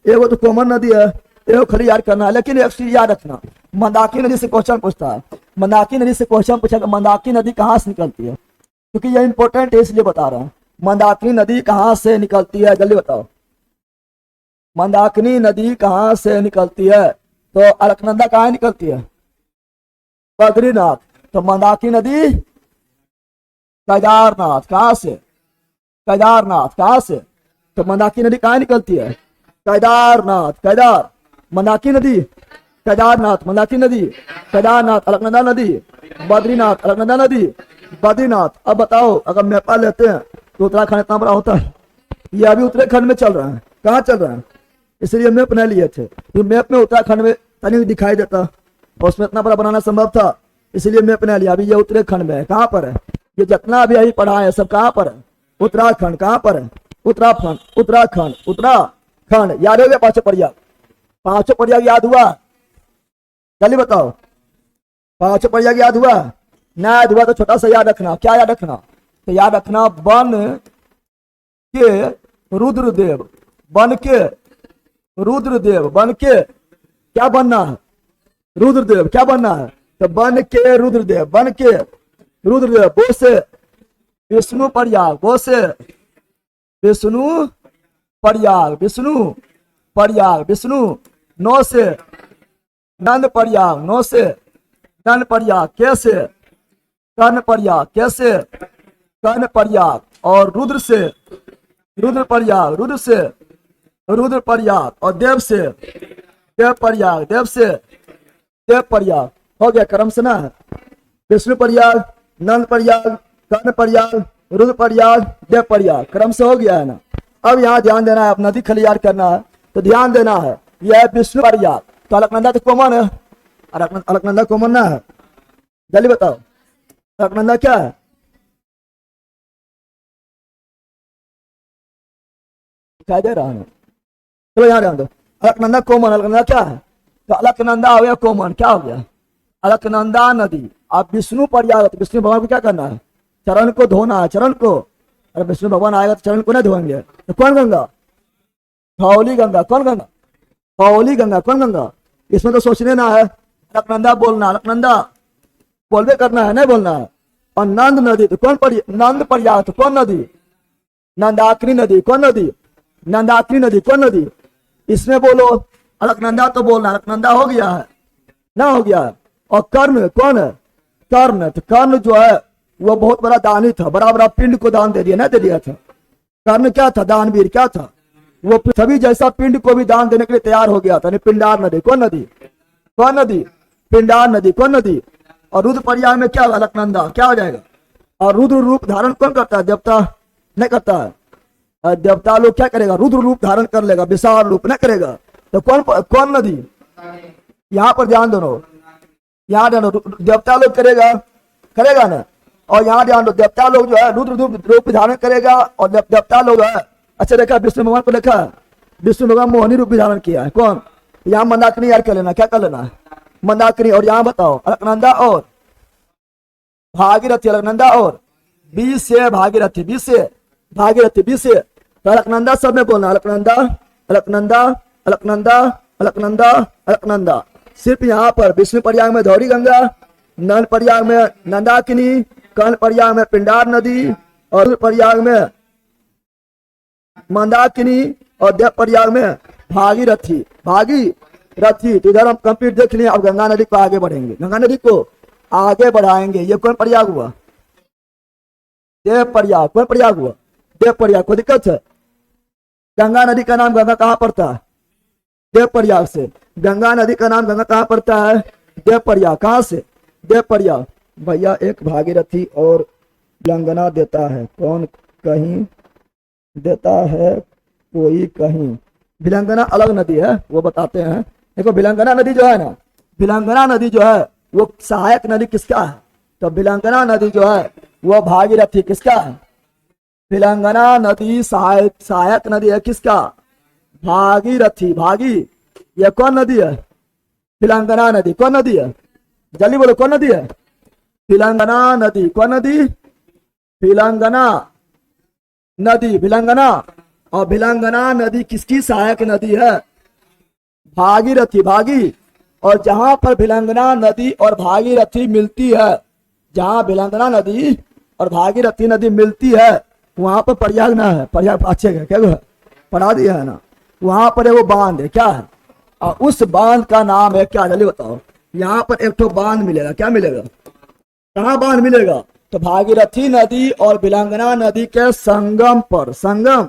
एगो तो कॉमन नदी है, एगो खाली याद करना है। लेकिन एक चीज याद रखना, मंदाकिनी नदी से क्वेश्चन पूछता है, मंदाकिनी नदी से क्वेश्चन पूछा कि मंदाकिनी नदी कहाँ से निकलती है, क्योंकि यह इंपॉर्टेंट है इसलिए बता रहा हूं। मंदाकिनी नदी कहाँ से निकलती है, जल्दी बताओ। मंदाकिनी नदी कहाँ से निकलती है? तो अलकनंदा कहाँ निकलती है? बद्रीनाथ। तो मंदाकिनी नदी केदारनाथ, कहाँ से? केदारनाथ। कहाँ से? तो मंदाकिनी नदी कहाँ निकलती है? केदारनाथ। केदार मंदाकिनी नदी, केदारनाथ मंदाकिनी नदी, केदारनाथ अलकनंदा नदी, बद्रीनाथ अलकनंदा नदी, बद्रीनाथ। अब बताओ, अगर मैपा लेते हैं तो उत्तराखंड इतना बड़ा होता है? ये अभी उत्तराखंड में चल रहा है, कहाँ चल रहा है? इसलिए मैप नहीं लिए थे, तो मैप में उत्तराखंड में तनिक दिखाई देता और उसमें इतना बड़ा बनाना संभव था, इसलिए मैप नहीं लिया। अभी ये उत्तराखंड में है। कहाँ पर है? ये जितना अभी अभी पढ़ा है सब कहाँ पर है? उत्तराखंड। कहाँ पर है? उत्तराखंड। उत्तराखंड उत्तराखंड। याद हो गया पांचों प्रयाग? पांचों प्रयाग याद हुआ? जल्दी बताओ, पांचों प्रयाग याद हुआ? ना याद हुआ तो छोटा सा याद रखना। क्या याद रखना? तो याद रखना, बन के रुद्रदेव, बन के रुद्रदेव, बन के क्या बनना है? रुद्रदेव। क्या बनना है? तो बन के रुद्रदेव, बन के रुद्रदेव। वो से विष्णु प्रयाग, वो से विष्णु प्रयाग, विष्णु प्रयाग, विष्णु। नौ से नंद प्रयाग, नौ से नंद प्रयाग। कैसे? कर्ण प्रयाग। कैसे? कर्ण प्रयाग। और रुद्र से रुद्र प्रयाग, रुद्र से रुद्र प्रयाग। और देव से देव प्रयाग, देव से देव प्रयाग। हो गया क्रम से ना? विष्णु प्रयाग, नंद प्रयाग, कर्ण प्रयाग, रुद्र प्रयाग, देव प्रयाग। क्रम से हो गया है ना? अब यहाँ ध्यान देना है, अब नदी खाली याद करना है तो ध्यान देना है। यह है विष्णु प्रयाग। तो अलकनंदा तो कॉमन है, अलकनंदा कॉमन ना है? जल्दी बताओ, अलकनंदा क्या है? क्या दे रहा है? चलो यहाँ ध्यान दो, अलकनंदा कॉमन। अलकनंदा क्या है? तो अलकनंदा हो गया कॉमन। क्या हो गया? अलकनंदा नदी। अब विष्णु प्रयाग, तो विष्णु भगवान को क्या करना है? चरण को धोना है, चरण को। अरे विष्णु भगवान आएगा तो चरण को नहीं धोएंगे तो कौन गंगा? धौली गंगा। कौन गंगा? धौली गंगा। कौन गंगा? इसमें तो सोचने ना है, अलकनंदा बोलना, अलकनंदा बोलवे करना है, नहीं बोलना है। और नंद नदी तो कौन नंद प्रयाग तो कौन नदी? नंदाकिनी नदी। कौन नदी? नंदाकिनी नदी। कौन नदी? इसमें बोलो, अलकनंदा तो बोलना, अलकनंदा हो गया है ना? हो गया है। और कर्ण कौन है? कर्ण। तो कर्ण जो है वो बहुत बड़ा दानी था, बड़ा बड़ा पिंड को दान दे दिया, ना दे दिया था? कर्ण क्या था? दानवीर। क्या था वो? पृथ्वी जैसा पिंड को भी दान देने के लिए तैयार हो गया था। पिंडार नदी। कौन नदी? कौन नदी? पिंडार नदी। कौन नदी? और रुद्र प्रयाग में क्या? अलकनंदा। क्या हो जाएगा? और रुद्र रूप धारण कौन करता है? देवता नहीं करता है? देवता लोग क्या करेगा? रुद्र रूप धारण कर लेगा, विशाल रूप नहीं करेगा। तो कौन नदी? यहाँ पर ध्यान दो, यहाँ ध्यान दो, देवता लोग करेगा ना? और यहाँ ध्यान दो, देवता लोग जो है रुद्र रूप धारण करेगा। और देवता लोग है, अच्छा देखा विष्णु भगवान को देखा, विष्णु भगवान मोहनी रूप भी धारण किया है। कौन? यहाँ मंदाकिनी याद कर लेना। क्या कर लेना है? मंदाकिनी। और यहाँ बताओ, अलकनंदा और भागीरथी। अलकनंदा और बी से भागीरथी, बी से भागीरथी, बी से। तो अलकनंदा सब में बोलना, अलकनंदा अलकनंदा अलकनंदा अलकनंदा अलकनंदा। सिर्फ यहाँ पर विष्णु प्रयाग में धौली गंगा, नंद प्रयाग में नंदाकिनी, कर्ण प्रयाग में पिंडार नदी, और प्रयाग में मंदाकिनी, और देव प्रयाग में भागीरथी। भागीरथी। तो इधर हम कंप्लीट देख लिए। अब गंगा नदी को आगे बढ़ेंगे, गंगा नदी को आगे बढ़ाएंगे। ये कौन प्रयाग हुआ? देव प्रयाग। कौन प्रयाग हुआ? देव प्रयाग। कोई दिक्कत है? गंगा नदी का नाम गंगा कहाँ पड़ता है? देव प्रयाग से। गंगा नदी का नाम गंगा कहाँ पड़ता है? देव प्रयाग। कहाँ से? देव प्रयाग। भैया एक भागीरथी और विलंगना देता है, कौन कहीं देता है, कोई कहीं। विलंगना अलग नदी है, वो बताते हैं। देखो विलंगना नदी जो है ना, विलंगना नदी जो है वो सहायक नदी किसका है? तो विलंगना नदी जो है वो भागीरथी किसका है? विलंगना नदी सहायक नदी है किसका? भागीरथी। भागी ये कौन नदी है? विलंगना नदी। कौन नदी है? जल्दी बोलो, कौन नदी है? भिलंगना नदी। कौन नदी? भिलंगना नदी, भिलंगना। और भिलंगना नदी किसकी सहायक नदी है? भागीरथी, भागी। और जहां पर भिलंगना नदी और भागीरथी मिलती है, जहां भिलंगना नदी और भागीरथी नदी मिलती है, वहां पर प्रयाग ना है, प्रयाग अच्छे क्या पढ़ा दिया है ना, वहां पर वो बांध है, क्या है? और उस बांध का नाम है क्या? जल्दी बताओ। यहाँ पर एक तो बांध मिलेगा, क्या मिलेगा? कहाँ बांध मिलेगा? तो भागीरथी नदी और भिलंगना नदी के संगम पर, संगम,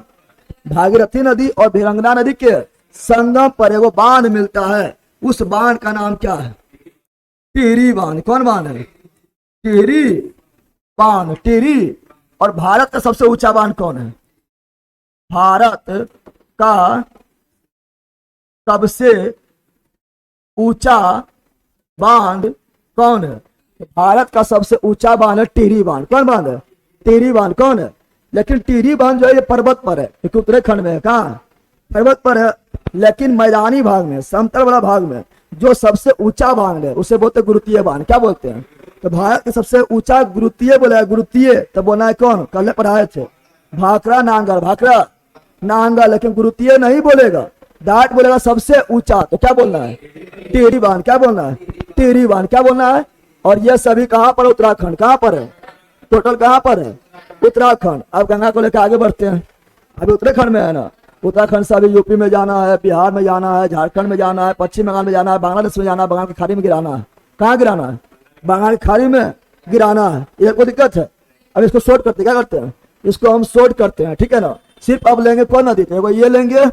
भागीरथी नदी और भिलंगना नदी के संगम पर एगो बांध मिलता है। उस बांध का नाम क्या है? टिहरी बांध। कौन बांध है? टिहरी बांध, टिहरी। और भारत का सबसे ऊंचा बांध कौन है? भारत का सबसे ऊंचा बांध कौन है? भारत का सबसे ऊंचा बांध है टिहरी बांध। कौन बांध है? टिहरी बांध। कौन है? लेकिन टिहरी बांध जो है ये पर्वत पर है, क्योंकि उत्तराखंड में है। कहाँ? पर्वत पर है। लेकिन मैदानी भाग में, समतल वाला भाग में जो सबसे ऊंचा बांध है उसे बोलते हैं गुरुतीय बांध। क्या बोलते हैं? तो भारत का सबसे ऊंचा गुरुतीय बोला है, गुरुतीय। तो बोला है कौन? कल पढ़ाए थे, भाखड़ा नांगल, भाखड़ा नांगल। लेकिन गुरुतीय नहीं बोलेगा, डाट बोलेगा सबसे ऊंचा। तो क्या बोलना है? टिहरी बांध। क्या बोलना है? टिहरी बांध। क्या बोलना है? और ये सभी कहां पर? उत्तराखंड। कहां पर है? टोटल कहां पर है? उत्तराखंड। अब गंगा को लेकर आगे बढ़ते हैं। अभी उत्तराखंड में है ना, उत्तराखंड से अभी यूपी में जाना है, बिहार में जाना है, झारखंड में जाना है, पश्चिम बंगाल में जाना है, बांग्लादेश में जाना है, बंगाल की खाड़ी में गिराना है। कहाँ गिराना है? बंगाल की खाड़ी में गिराना है। ये कोई दिक्कत है? अब इसको शॉर्ट करते, क्या करते हैं? इसको हम शॉर्ट करते हैं, ठीक है ना। सिर्फ अब लेंगे कौन नदी? तो ये लेंगे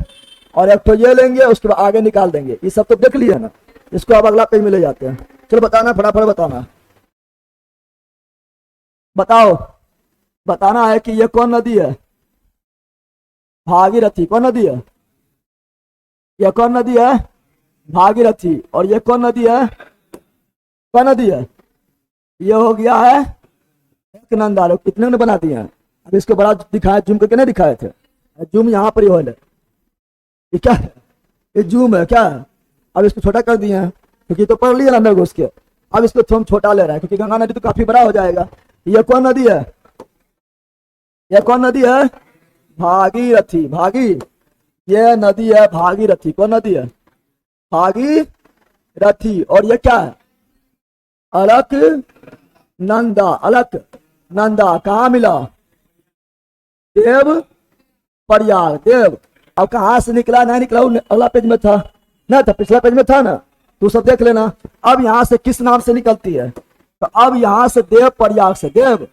और एक तो ये लेंगे, उसके बाद आगे निकाल देंगे। ये सब तो देख लिया ना, इसको अब अगला पेज में ले जाते हैं। चलो बताना, फटाफट बताना, बताओ। बताना है कि ये कौन नदी है? भागीरथी। कौन नदी है? ये कौन नदी है? भागीरथी। और ये कौन नदी है? कौन नदी है? ये हो गया है एक नंदा। लोग कितने ने बना दिए हैं? अब इसको बड़ा दिखाया, जूम करके नहीं दिखाए थे। जूम यहाँ पर ही हो, ये क्या है? ये जूम है क्या? अब इसको छोटा कर दिए हैं क्योंकि तो पढ़ लिया ना अंदर घुस के। अब इसको थोड़ा छोटा ले रहा है क्योंकि गंगा नदी तो काफी बड़ा हो जाएगा। ये कौन नदी है? ये कौन नदी है? भागीरथी। भागी, ये नदी है भागीरथी। कौन नदी है? भागीरथी। और ये क्या है? अलकनंदा। अलकनंदा कहाँ मिला? देव प्रयाग। देव। अब कहां से निकला? नहीं निकला, अगला पेज में था ना, था पिछला पेज में था ना, तू सब देख लेना। अब यहां से किस नाम से निकलती है? तो अब यहां से देव प्रयाग से, देव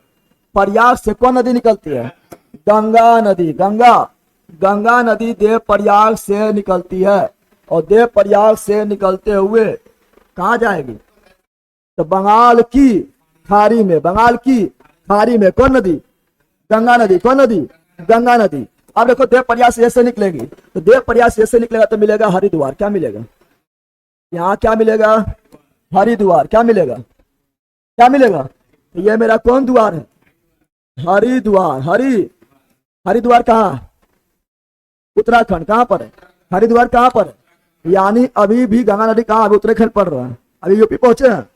प्रयाग से कौन नदी निकलती है? गंगा नदी। गंगा, गंगा नदी देव प्रयाग से निकलती है। और देव प्रयाग से निकलते हुए कहां जाएगी? तो बंगाल की खाड़ी में। बंगाल की खाड़ी में कौन नदी? गंगा नदी। कौन नदी? गंगा नदी। अब देखो देव प्रयाग से ऐसे निकलेगी, तो देव प्रयाग से ऐसे निकलेगा तो मिलेगा हरिद्वार। क्या मिलेगा? यहाँ क्या मिलेगा? हरिद्वार। क्या मिलेगा? क्या मिलेगा? तो ये मेरा कौन द्वार है? हरिद्वार। हरिद्वार कहाँ? उत्तराखंड। कहाँ पर है? हरिद्वार कहाँ पर है? यानी अभी भी गंगा नदी कहाँ? अभी उत्तराखंड पड़ रहा है। अभी यूपी पहुंचे हैं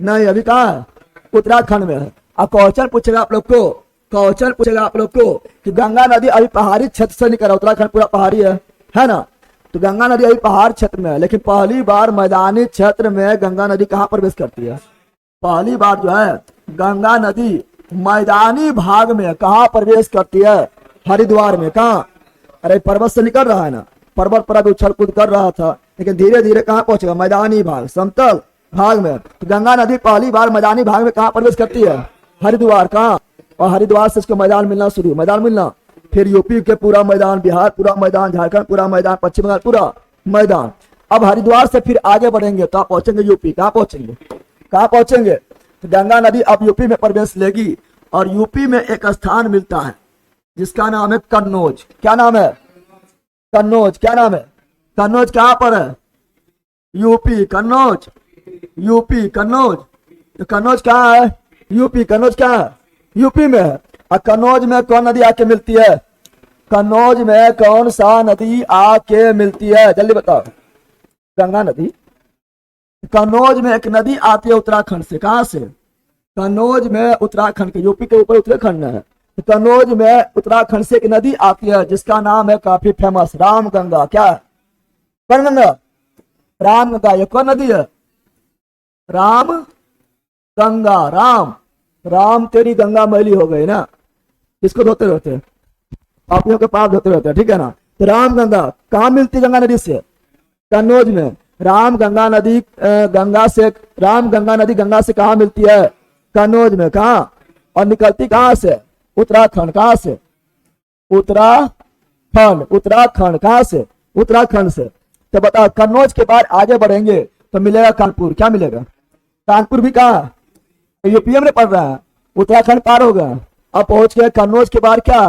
नहीं, अभी कहाँ है? उत्तराखंड में है। अब क्वेश्चन पूछेगा आप लोग को, क्वेश्चन पूछेगा आप लोग को कि गंगा नदी अभी पहाड़ी क्षेत्र से निकल रहा है। उत्तराखंड पूरा पहाड़ी है ना। तो गंगा नदी अभी पहाड़ क्षेत्र में है, लेकिन पहली बार मैदानी क्षेत्र में गंगा नदी कहाँ प्रवेश करती है? पहली बार जो है गंगा नदी मैदानी भाग में कहाँ प्रवेश करती है? हरिद्वार में। कहाँ? अरे पर्वत से निकल रहा है ना, पर्वत पर अभी उछल कूद कर रहा था, लेकिन धीरे धीरे कहाँ पहुंचेगा? मैदानी भाग, समतल भाग में। तो गंगा नदी पहली बार मैदानी भाग में कहाँ प्रवेश करती है? हरिद्वार। कहाँ? और हरिद्वार से इसको मैदान मिलना शुरू, मैदान मिलना, फिर यूपी के पूरा मैदान, बिहार पूरा मैदान, झारखंड पूरा मैदान, पश्चिम बंगाल पूरा मैदान। अब हरिद्वार से फिर आगे बढ़ेंगे तो आप पहुंचेंगे यूपी। कहाँ पहुंचेंगे? कहाँ पहुंचेंगे? तो गंगा नदी अब यूपी में प्रवेश लेगी और यूपी में एक स्थान मिलता है जिसका नाम है कन्नौज। क्या नाम है? कन्नौज। क्या नाम है? कन्नौज कहाँ पर है? यूपी। कन्नौज, यूपी। कन्नौज, तो कन्नौज कहाँ है? यूपी। कन्नौज कहाँ है? यूपी में है। और कन्नौज में कौन नदी आके मिलती है? कन्नौज में कौन सा नदी आके मिलती है? जल्दी बताओ। गंगा नदी कन्नौज में एक नदी आती है उत्तराखंड से, कहां से? कन्नौज में, उत्तराखंड के, यूपी के ऊपर उत्तराखंड है, कन्नौज में उत्तराखंड से एक नदी आती है जिसका नाम है काफी फेमस, रामगंगा। क्या है? कौन गंगा? रामगंगा। ये कौन नदी है? राम गंगा। राम राम तेरी गंगा मैली हो गई ना, किसको धोते रहते हैं? पापियों के पाप धोते रहते हैं, ठीक है ना। तो रामगंगा कहाँ मिलती है? गंगा नदी से, कन्नौज में। राम गंगा नदी गंगा से, राम गंगा नदी गंगा से कहाँ मिलती है? कन्नौज में। कहाँ? और निकलती कहाँ से? उत्तराखंड। कहाँ से? उत्तराखंड। उत्तराखंड कहाँ से? उत्तराखंड से। तो बताओ, कन्नौज के बाद आगे बढ़ेंगे तो मिलेगा कानपुर। क्या मिलेगा? कानपुर भी कहाँ? यूपी में पड़ रहा है, उत्तराखंड पार हो गया, अब पहुंच गए कन्नौज के बाद क्या?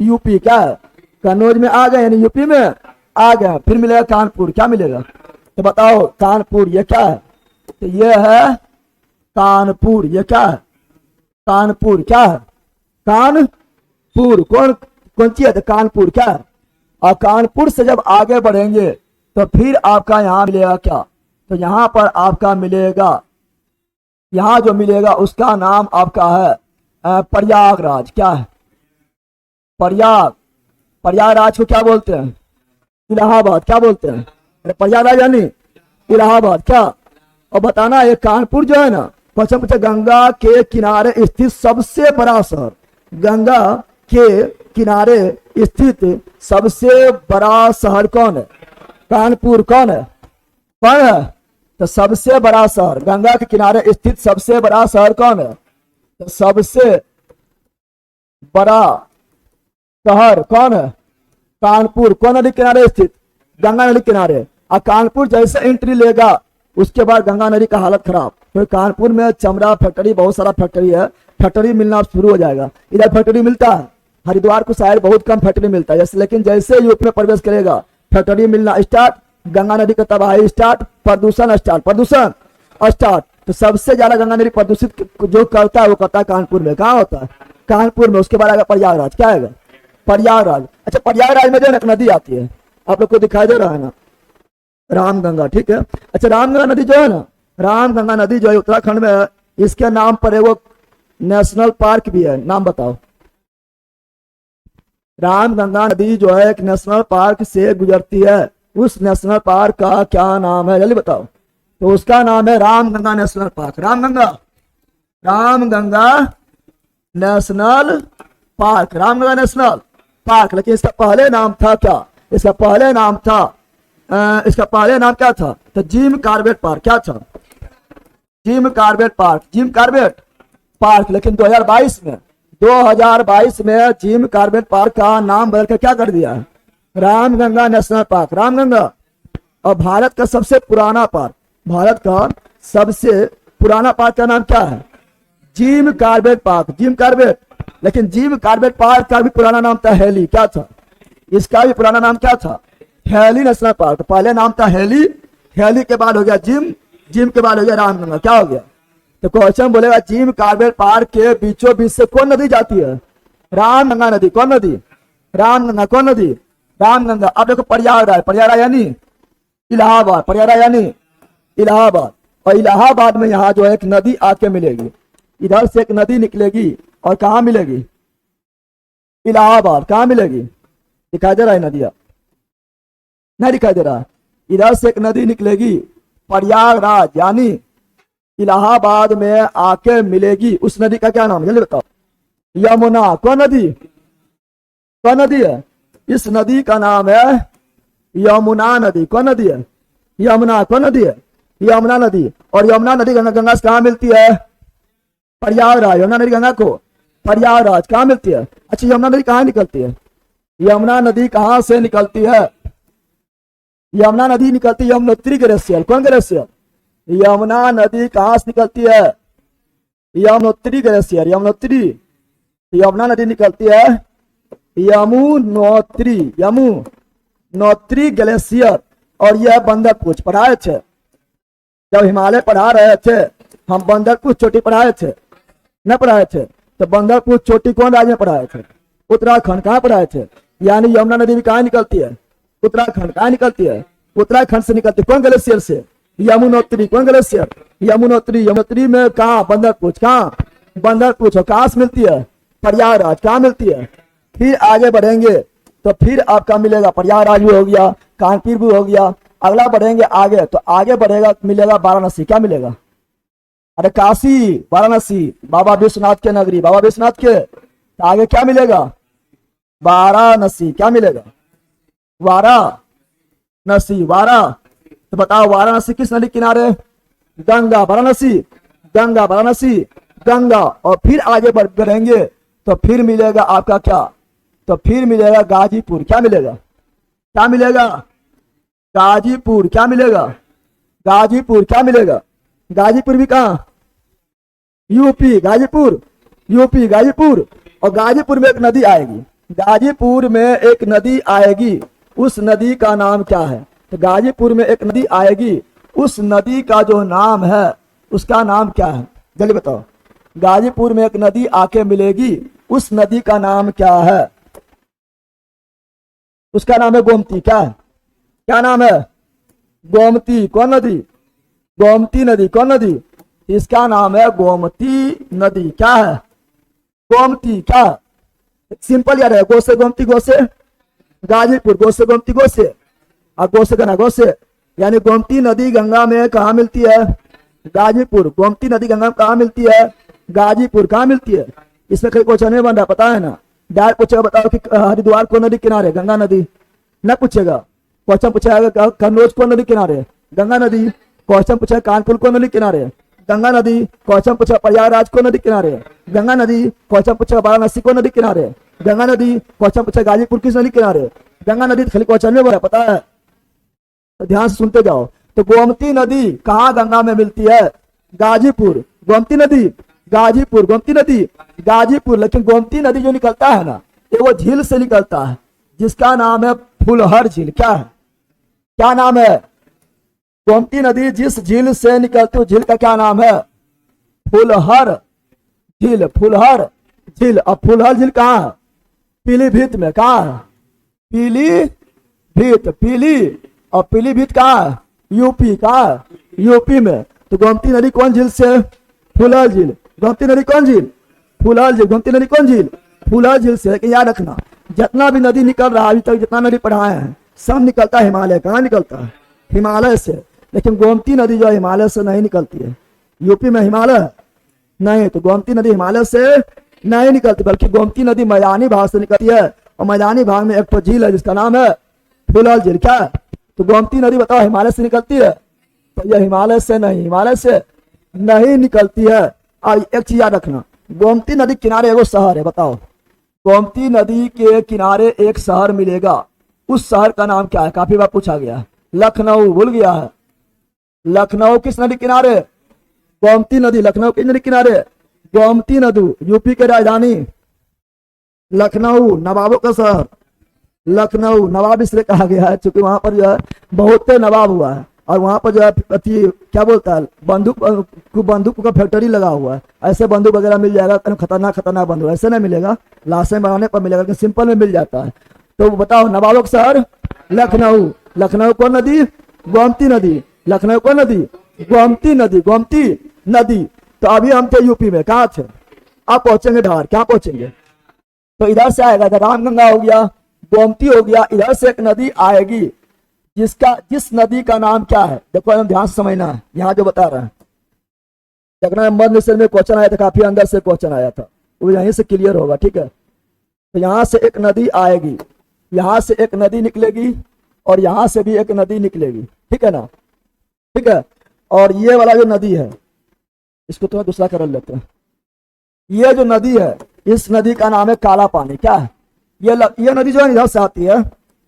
यूपी। क्या है? कन्नौज में आ गए, यानी यूपी में आ गए, फिर मिलेगा कानपुर। क्या मिलेगा? तो बताओ, कानपुर ये क्या है? तो ये है कानपुर। ये क्या है? कानपुर। क्या है? कानपुर। कौन सी है? तो कानपुर। क्या है? और कानपुर से जब आगे बढ़ेंगे तो फिर आपका यहाँ मिलेगा क्या? तो यहाँ पर आपका मिलेगा, यहाँ जो मिलेगा उसका नाम आपका है प्रयागराज। क्या है? प्रयागराज को क्या बोलते हैं? इलाहाबाद। क्या बोलते हैं? अरे प्रयागराज यानी इलाहाबाद। क्या? और बताना, ये कानपुर जो है ना, क्वेश्चन पूछा, गंगा के किनारे स्थित सबसे बड़ा शहर। गंगा के किनारे स्थित सबसे बड़ा शहर कौन है? कानपुर। कौन है? कौन है? तो सबसे बड़ा शहर, गंगा के किनारे स्थित सबसे बड़ा शहर कौन है? तो सबसे बड़ा शहर कौन है? कानपुर। कौन नदी किनारे स्थित? गंगा नदी किनारे। और कानपुर जैसे एंट्री लेगा उसके बाद गंगा नदी का हालत खराब, तो कानपुर में चमड़ा फैक्ट्री, बहुत सारा फैक्ट्री है, फैक्ट्री मिलना शुरू हो जाएगा। इधर फैक्ट्री मिलता है, हरिद्वार को शायद बहुत कम फैक्ट्री मिलता है जैसे, लेकिन जैसे यूपी में प्रवेश करेगा फैक्ट्री मिलना स्टार्ट, गंगा नदी का तबाही स्टार्ट, प्रदूषण स्टार्ट। तो सबसे ज्यादा गंगा नदी प्रदूषित जो करता है वो करता है कानपुर में। कहाँ होता है? कानपुर में। उसके बाद आएगा प्रयागराज। क्या आएगा? प्रयागराज। अच्छा, प्रयागराज में जो एक नदी आती है, आप लोग को दिखाई दे रहा है ना, रामगंगा। ठीक है। अच्छा, रामगंगा नदी जो है ना, रामगंगा नदी जो है उत्तराखंड में है, इसके नाम पर एगो नेशनल पार्क भी है। नाम बताओ। रामगंगा नदी जो है एक नेशनल पार्क से गुजरती है, उस नेशनल पार्क का क्या नाम है? जल्दी बताओ। तो उसका नाम है Ramganga national park. Ramganga national park, Ramganga national park. लेकिन इसका पहले नाम था क्या? इसका पहले नाम क्या था? तो जिम कॉर्बेट पार्क। क्या था? Jim Corbett park. लेकिन 2022 में जिम कॉर्बेट पार्क का नाम बदलकर क्या कर दिया? Ramganga national park. रामगंगा। और भारत का सबसे पुराना पार्क, भारत का सबसे पुराना पार्क का नाम क्या है? Jim Corbett park. Jim Corbett. लेकिन जिम कॉर्बेट पार्क का भी पुराना नाम था हेली। क्या था? इसका भी पुराना नाम क्या था? Heli national park. पहले नाम था हेली, हेली के बाद हो गया जिम, जिम के बाद हो गया रामगंगा। क्या हो गया? तो क्वेश्चन बोलेगा जिम कॉर्बेट पार्क के बीचों बीच से कौन नदी जाती है? रामगंगा नदी। कौन नदी? रामगंगा। कौन नदी? रामगंगा। अब देखो, प्रयागराज यानी इलाहाबाद। प्रयागराज यानी इलाहाबाद। और इलाहाबाद में यहाँ जो है एक नदी आके मिलेगी, इधर से एक नदी निकलेगी और कहाँ मिलेगी? इलाहाबाद। कहाँ मिलेगी? दिखाई दे रहा है नदिया? नहीं दिखाई दे रहा। इधर से एक नदी निकलेगी प्रयागराज यानी इलाहाबाद में आके मिलेगी। उस नदी का क्या नाम है जल्दी बताओ? यमुना। कौन नदी? कौन नदी है? इस नदी का नाम है यमुना नदी। कौन नदी है? यमुना। कौन नदी है? यमुना नदी। और यमुना नदी गंगा से कहाँ मिलती है? प्रयागराज। यमुना नदी गंगा को प्रयागराज कहाँ मिलती है? अच्छा, यमुना नदी कहाँ निकलती है? यमुना नदी कहाँ से निकलती है? यमुना नदी निकलती है यमुनोत्री ग्लेशियर। कौन ग्लेशियर? यमुना नदी कहाँ से निकलती है? यमुनोत्री ग्लेशियर। यमुना नदी निकलती है यमुनोत्री ग्लेशियर। और यह बंदरपुर पढ़ाए थे जब हिमालय पढ़ा रहे थे हम, बंदरपुर चोटी पढ़ाए थे, न पढ़ाए थे? तो बंदरपुर चोटी कौन राज्य में पढ़ाए थे? उत्तराखंड। कहाँ पढ़ाए थे? यानी यमुना नदी भी कहाँ निकलती है? उत्तराखंड। कहाँ निकलती है? उत्तराखंड से निकलती है। कौन ग्लेशियर से? यमुनोत्री कौन ग्लेशियर? यमुनोत्री। यमुनोत्री में कहा? बंदरपूछ। कहा? बंदरपूछ। कहाँ से मिलती है? प्रयागराज। कहाँ मिलती है? फिर आगे बढ़ेंगे तो फिर आपका मिलेगा प्रयागराज भी हो गया, कानपुर भी हो गया। अगला बढ़ेंगे आगे तो आगे बढ़ेगा मिलेगा वाराणसी। क्या मिलेगा? अरे काशी, वाराणसी, बाबा विश्वनाथ के नगरी, बाबा विश्वनाथ के। तो आगे क्या मिलेगा? वाराणसी। क्या मिलेगा? वाराणसी। वारा तो बताओ वाराणसी किस नदी किनारे? गंगा। वाराणसी गंगा, वाराणसी गंगा। और फिर आगे बढ़ेंगे तो फिर मिलेगा आपका क्या? तो फिर मिलेगा गाजीपुर। क्या मिलेगा? क्या मिलेगा? गाजीपुर। क्या मिलेगा? गाजीपुर। क्या मिलेगा? गाजीपुर भी कहाँ? यूपी। गाजीपुर यूपी, गाजीपुर। और गाजीपुर में एक नदी आएगी। गाजीपुर में एक नदी आएगी, उस नदी का नाम क्या है? तो गाजीपुर में एक नदी आएगी, उस नदी का जो नाम है उसका नाम क्या है? जल्दी बताओ। गाजीपुर में एक नदी आके मिलेगी, उस नदी का नाम क्या है? उसका नाम है गोमती। क्या है? क्या नाम है? गोमती। कौन नदी? गोमती नदी। कौन नदी? इसका नाम है गोमती नदी। क्या है? गोमती। क्या? सिंपल याद है, गो से गोमती, गो से गाजीपुर, गो से गोमती, गो से और गो से गना, गो से। यानी गोमती नदी गंगा में कहाँ मिलती है? गाजीपुर। गोमती नदी गंगा में कहाँ मिलती है? गाजीपुर। कहाँ मिलती है? इसमें कहीं क्वेश्चन नहीं बन रहा, पता है ना? डायरेक्ट पूछेगा बताओ कि हरिद्वार कौन नदी किनारे? गंगा नदी। न पूछेगा। क्वेश्चन पूछेगा कन्नौज कौन नदी किनारे? गंगा नदी। क्वेश्चन पूछेगा कानपुर कौन नदी किनारे? गंगा नदी। क्वेश्चन पूछा प्रयागराज कौन नदी किनारे? गंगा नदी। क्वेश्चन पूछा वाराणसी कौन नदी किनारे? गंगा नदी। क्वेश्चन पूछा गाजीपुर किस नदी किनारे? गंगा नदी। खाली क्वेश्चन में बोला, पता है? तो ध्यान से सुनते जाओ। तो गोमती नदी कहाँ गंगा में मिलती है? गाजीपुर। गोमती नदी गाजीपुर, गोमती नदी गाजीपुर। लेकिन गोमती नदी जो निकलता है ना, ये वो झील से निकलता है जिसका नाम है फुलहर झील। क्या है? क्या नाम है? गोमती नदी जिस झील से निकलती है झील का क्या नाम है? फुलहर झील। फुलहर झील। अब फुलहर झील कहाँ है? पीलीभीत में। कहाँ है? पीलीभीत। पीली और पीलीभीत कहाँ है? यूपी। कहाँ है? यूपी में। तो गोमती नदी कौन झील से? फुलहर झील। गोमती नदी कौन झील? फुलहर झील। गोमती नदी कौन झील? फुलहर झील से। लेकिन याद रखना, जितना भी नदी निकल रहा है अभी तक, जितना नदी पढ़ाए हैं सब निकलता है हिमालय। कहाँ निकलता है? हिमालय से। लेकिन गोमती नदी जो है हिमालय से नहीं निकलती है। यूपी में हिमालय नहीं, तो गोमती नदी हिमालय से नहीं निकलती, बल्कि गोमती नदी मैदानी भाग से निकलती है। और मैदानी भाग में एक तो झील है जिसका नाम है फुलहर झील। क्या? तो गोमती नदी बताओ हिमालय से निकलती है? तो यह हिमालय से नहीं, हिमालय से नहीं निकलती है। और एक चीज याद रखना, गोमती नदी किनारे एगो शहर है। बताओ, गोमती नदी के किनारे एक शहर मिलेगा, उस शहर का नाम क्या है? काफी बार पूछा गया। लखनऊ। भूल गया है? लखनऊ किस नदी किनारे? गोमती नदी। लखनऊ किस नदी किनारे? गोमती नदी। यूपी के राजधानी लखनऊ, नवाबों का शहर लखनऊ। नवाब इसलिए कहा गया है क्योंकि वहां पर जो है बहुत नवाब हुआ है, और वहां पर जो है क्या बोलता है, बंदूक का फैक्ट्री लगा हुआ है। ऐसे बंदूक वगैरह मिल जाएगा, खतरनाक बंदूक ऐसे नहीं मिलेगा, लाशें बनाने पर मिलेगा, लेकिन सिंपल में मिल जाता है। तो बताओ नवाबों का शहर लखनऊ। लखनऊ कौन नदी? गोमती नदी। लखनऊ कौन नदी? गोमती नदी। गोमती नदी। तो अभी हम थे यूपी में। कहाँ थे? आप पहुंचेंगे धार। क्या पहुंचेंगे? तो इधर से आएगा, इधर रामगंगा हो गया, गोमती हो गया। इधर से एक नदी आएगी जिस नदी का नाम क्या है? देखो हम ध्यान से समझना है, यहाँ जो बता रहा है। देखना मध्य से में क्वेश्चन आया था, काफी अंदर से क्वेश्चन आया था, वो यहीं से क्लियर होगा। ठीक है? तो यहाँ से एक नदी आएगी, यहाँ से एक नदी निकलेगी, और यहाँ से भी एक नदी निकलेगी। ठीक है ना? ठीक है? और ये वाला जो नदी है इसको थोड़ा दूसरा कर लेते हैं। ये जो नदी है, इस नदी का नाम है काला पानी। क्या है? ये नदी जो है इधर से आती है,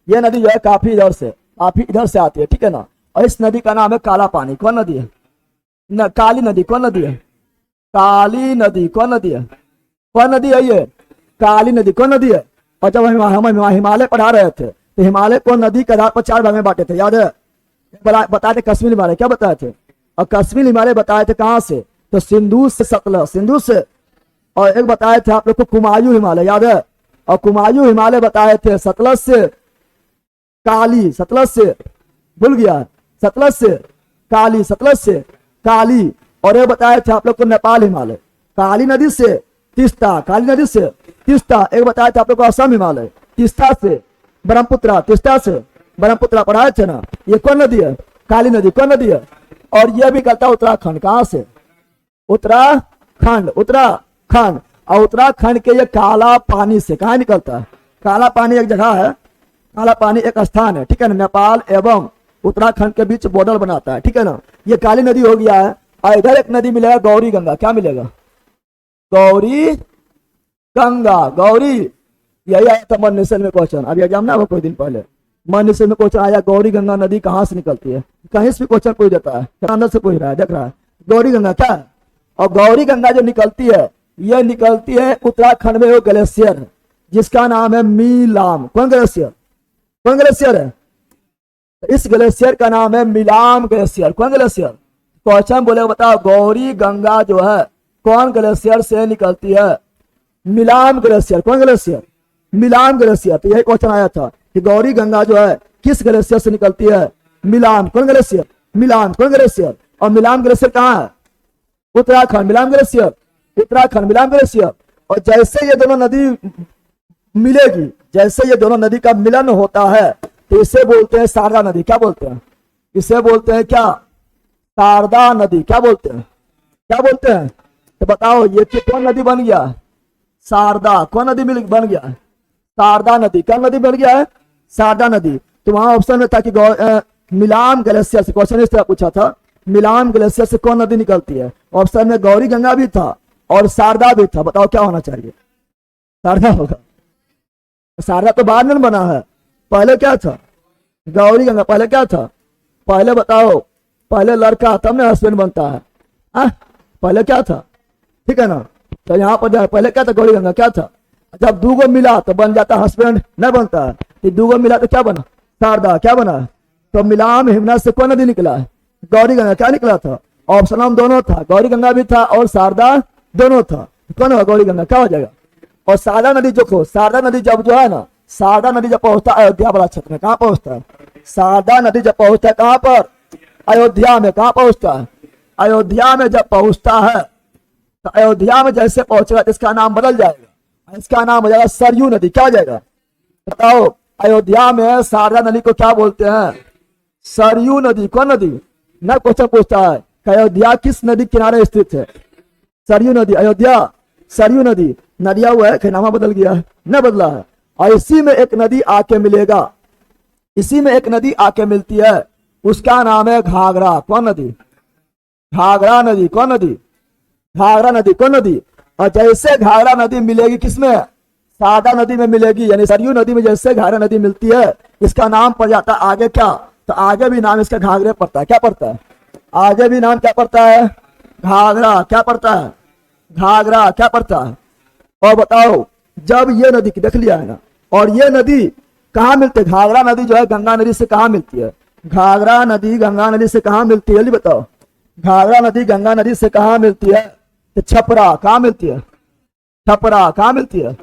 ये नदी जो है काफी इधर से आती है। ठीक है ना? और इस नदी का नाम है काला पानी। कौन नदी है? काली नदी। कौन नदी है? काली नदी। कौन नदी है? कौन नदी है ये? काली नदी। कौन नदी है? और जब हम हिमालय पढ़ा रहे थे तो हिमालय को नदी के आधार पर 4 भाग में बांटे थे, याद है? बताए थे कश्मीर हिमालय। क्या बताए थे? और कश्मीर हिमालय बताए थे कहाँ से? तो सिंधु से, सतलज सिंधु से। और एक बताए थे आप लोग को कुमायूं हिमालय, याद है? और कुमायूं हिमालय बताए थे सतलज से, काली सतलज से, भूल गया, सतलज से काली, सतलज से काली, और ये बताया था आप लोग को नेपाल हिमालय। काली नदी से तीस्ता, काली नदी से तीस्ता, एक बताया था आप लोग को असम हिमालय, तीस्ता से ब्रह्मपुत्रा, तीस्ता से ब्रह्मपुत्रा पढ़ाए थे ना। ये कौन नदी है? काली नदी। कौन नदी है? और ये भी निकलता है उत्तराखंड। कहां से? उत्तराखंड, उत्तराखंड। और उत्तराखंड के ये काला पानी से कहा निकलता है? काला पानी एक जगह है, काला पानी एक स्थान है, ठीक है ना, नेपाल एवं उत्तराखंड के बीच बॉर्डर बनाता है, ठीक है ना। ये काली नदी हो गया है। और इधर एक नदी मिलेगा गौरी गंगा। क्या मिलेगा? गौरी गंगा, गौरी। यही आया था मन्नेसर में क्वेश्चन, अभी एग्जाम ना हुआ कोई दिन पहले, मन्नेसर में क्वेश्चन आया गौरी गंगा नदी कहां से निकलती है। कहीं से भी क्वेश्चन पूछ देता है, अंदर से पूछ रहा है, देख रहा है गौरी गंगा क्या है। और गौरी गंगा जो निकलती है, यह निकलती है उत्तराखंड में वो ग्लेशियर है जिसका नाम है मीलाम। कौन ग्लेशियर? कौन ग्लेशियर है? इस ग्लेशियर का नाम है मिलाम ग्लेशियर। कौन ग्लेशियर? क्वेश्चन बोले बताओ, गौरी गंगा जो है कौन ग्लेशियर से निकलती है? मिलाम ग्लेशियर। कौन ग्लेशियर? मिलाम ग्लेशियर। तो यही क्वेश्चन आया था कि गौरी गंगा जो है किस ग्लेशियर से निकलती है? मिलाम। कौन ग्लेशियर? मिलाम। कौन ग्लेशियर? और मिलाम ग्लेशियर कहाँ है? उत्तराखंड। Milam glacier Uttarakhand, Milam glacier. और जैसे ये दोनों नदी मिलेगी, जैसे ये दोनों नदी का मिलन होता है तो इसे बोलते हैं शारदा नदी। क्या बोलते हैं? इसे बोलते हैं क्या? शारदा नदी। क्या बोलते हैं? क्या बोलते हैं? तो बताओ ये कौन नदी बन गया? शारदा। कौन नदी बन गया? शारदा नदी। क्या नदी बन गया है? शारदा नदी। तो वहां ऑप्शन में था कि मिलाम ग्लेशियर से, क्वेश्चन इस तरह पूछा था, मिलाम ग्लेशियर से कौन नदी निकलती है? ऑप्शन में गौरी गंगा भी था और शारदा भी था। बताओ क्या होना चाहिए? शारदा होगा। शारदा तो बाद में बना है, पहले क्या था? गौरी गंगा। पहले क्या था? पहले बताओ, पहले लड़का तब ना हस्बैंड बनता है। पहले क्या था? ठीक है ना। तो यहाँ पर पहले क्या था? गौरी गंगा। क्या था? जब दूगो मिला तो बन जाता हस्बैंड, न बनता है। तो दूगो मिला तो क्या बना? शारदा। क्या बना? तो मिलाम हिमना से कौन नदी निकला है? गौरी गंगा। क्या निकला था? ऑप्शन हम दोनों था, गौरी गंगा भी था और शारदा दोनों था। कौन होगा? गौरी गंगा। क्या हो जाएगा? और शारदा नदी जो शारदा नदी जब जो है ना, शारदा नदी जब पहुंचता है अयोध्या वाला क्षेत्र में, कहाँ पहुंचता है? शारदा नदी जब पहुंचता है कहाँ पर? अयोध्या में। कहाँ पहुंचता है? अयोध्या में जब पहुंचता है तो अयोध्या में जैसे पहुंचेगा तो इसका नाम बदल जाएगा, इसका नाम हो जाएगा सरयू नदी। क्या हो जाएगा? बताओ। अयोध्या में शारदा नदी को क्या बोलते हैं? सरयू नदी। कौन नदी? न क्वेश्चन पूछता है कि अयोध्या किस नदी किनारे स्थित है? सरयू नदी। अयोध्या सरयू नदी। नदिया हुआ है कि नामा बदल गया है? न बदला है। और इसी में एक नदी आके मिलेगा, इसी में एक नदी आके मिलती है, उसका नाम है घाघरा। कौन नदी? घाघरा नदी। कौन नदी? घाघरा नदी। कौन नदी? और जैसे घाघरा नदी मिलेगी किसमें? शारदा नदी में मिलेगी, यानी सरयू नदी में जैसे घाघरा नदी मिलती है इसका नाम पड़ जाता है आगे क्या? तो आगे भी नाम इसका घाघरे पड़ता है। क्या पड़ता है? आगे भी नाम क्या पड़ता है? घाघरा। क्या पड़ता है? घाघरा। क्या पड़ता है? और बताओ, जब ये नदी की देख लिया है ना, और ये नदी कहाँ मिलती है? घाघरा नदी जो है गंगा नदी से कहाँ मिलती है? घाघरा नदी गंगा नदी से कहाँ मिलती है? जल्दी बताओ। घाघरा नदी गंगा नदी से कहाँ मिलती है? तो छपरा। कहाँ मिलती है? छपरा। कहाँ मिलती है?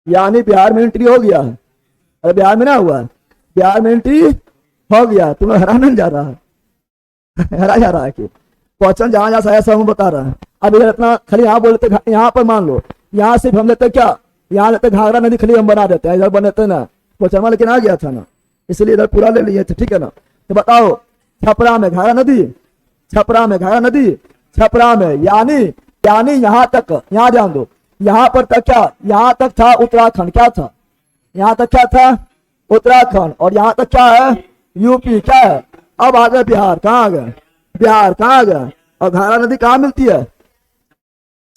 यानी बिहार में एंट्री हो गया है। अरे बिहार में ना हुआ, बिहार में एंट्री हो गया। तुम्हें हराना जा रहा है, हरा जा रहा है कि क्वेश्चन जहां जहां आया सब बता रहा है। अब इधर इतना खाली यहाँ बोलते, यहाँ पर मान लो यहाँ सिर्फ हम लेते क्या? यहाँ लेते घाघरा नदी खाली हम बना देते हैं, इधर बनाते ना क्वेश्चन, लेकिन आ गया था ना, इसलिए इधर पूरा ले लिए थे। ठीक है ना। तो बताओ, छपरा में घाघरा नदी, छपरा में घाघरा नदी, छपरा में यानी यहाँ तक, यहाँ ध्यान दो, यहाँ पर तक क्या? यहाँ तक था उत्तराखंड। क्या था? यहाँ तक क्या था? उत्तराखंड। और यहाँ तक क्या है? यूपी। क्या है? अब आ गए बिहार। कहाँ आ गए? बिहार। कहाँ आ गए? और घाघरा नदी कहाँ मिलती है?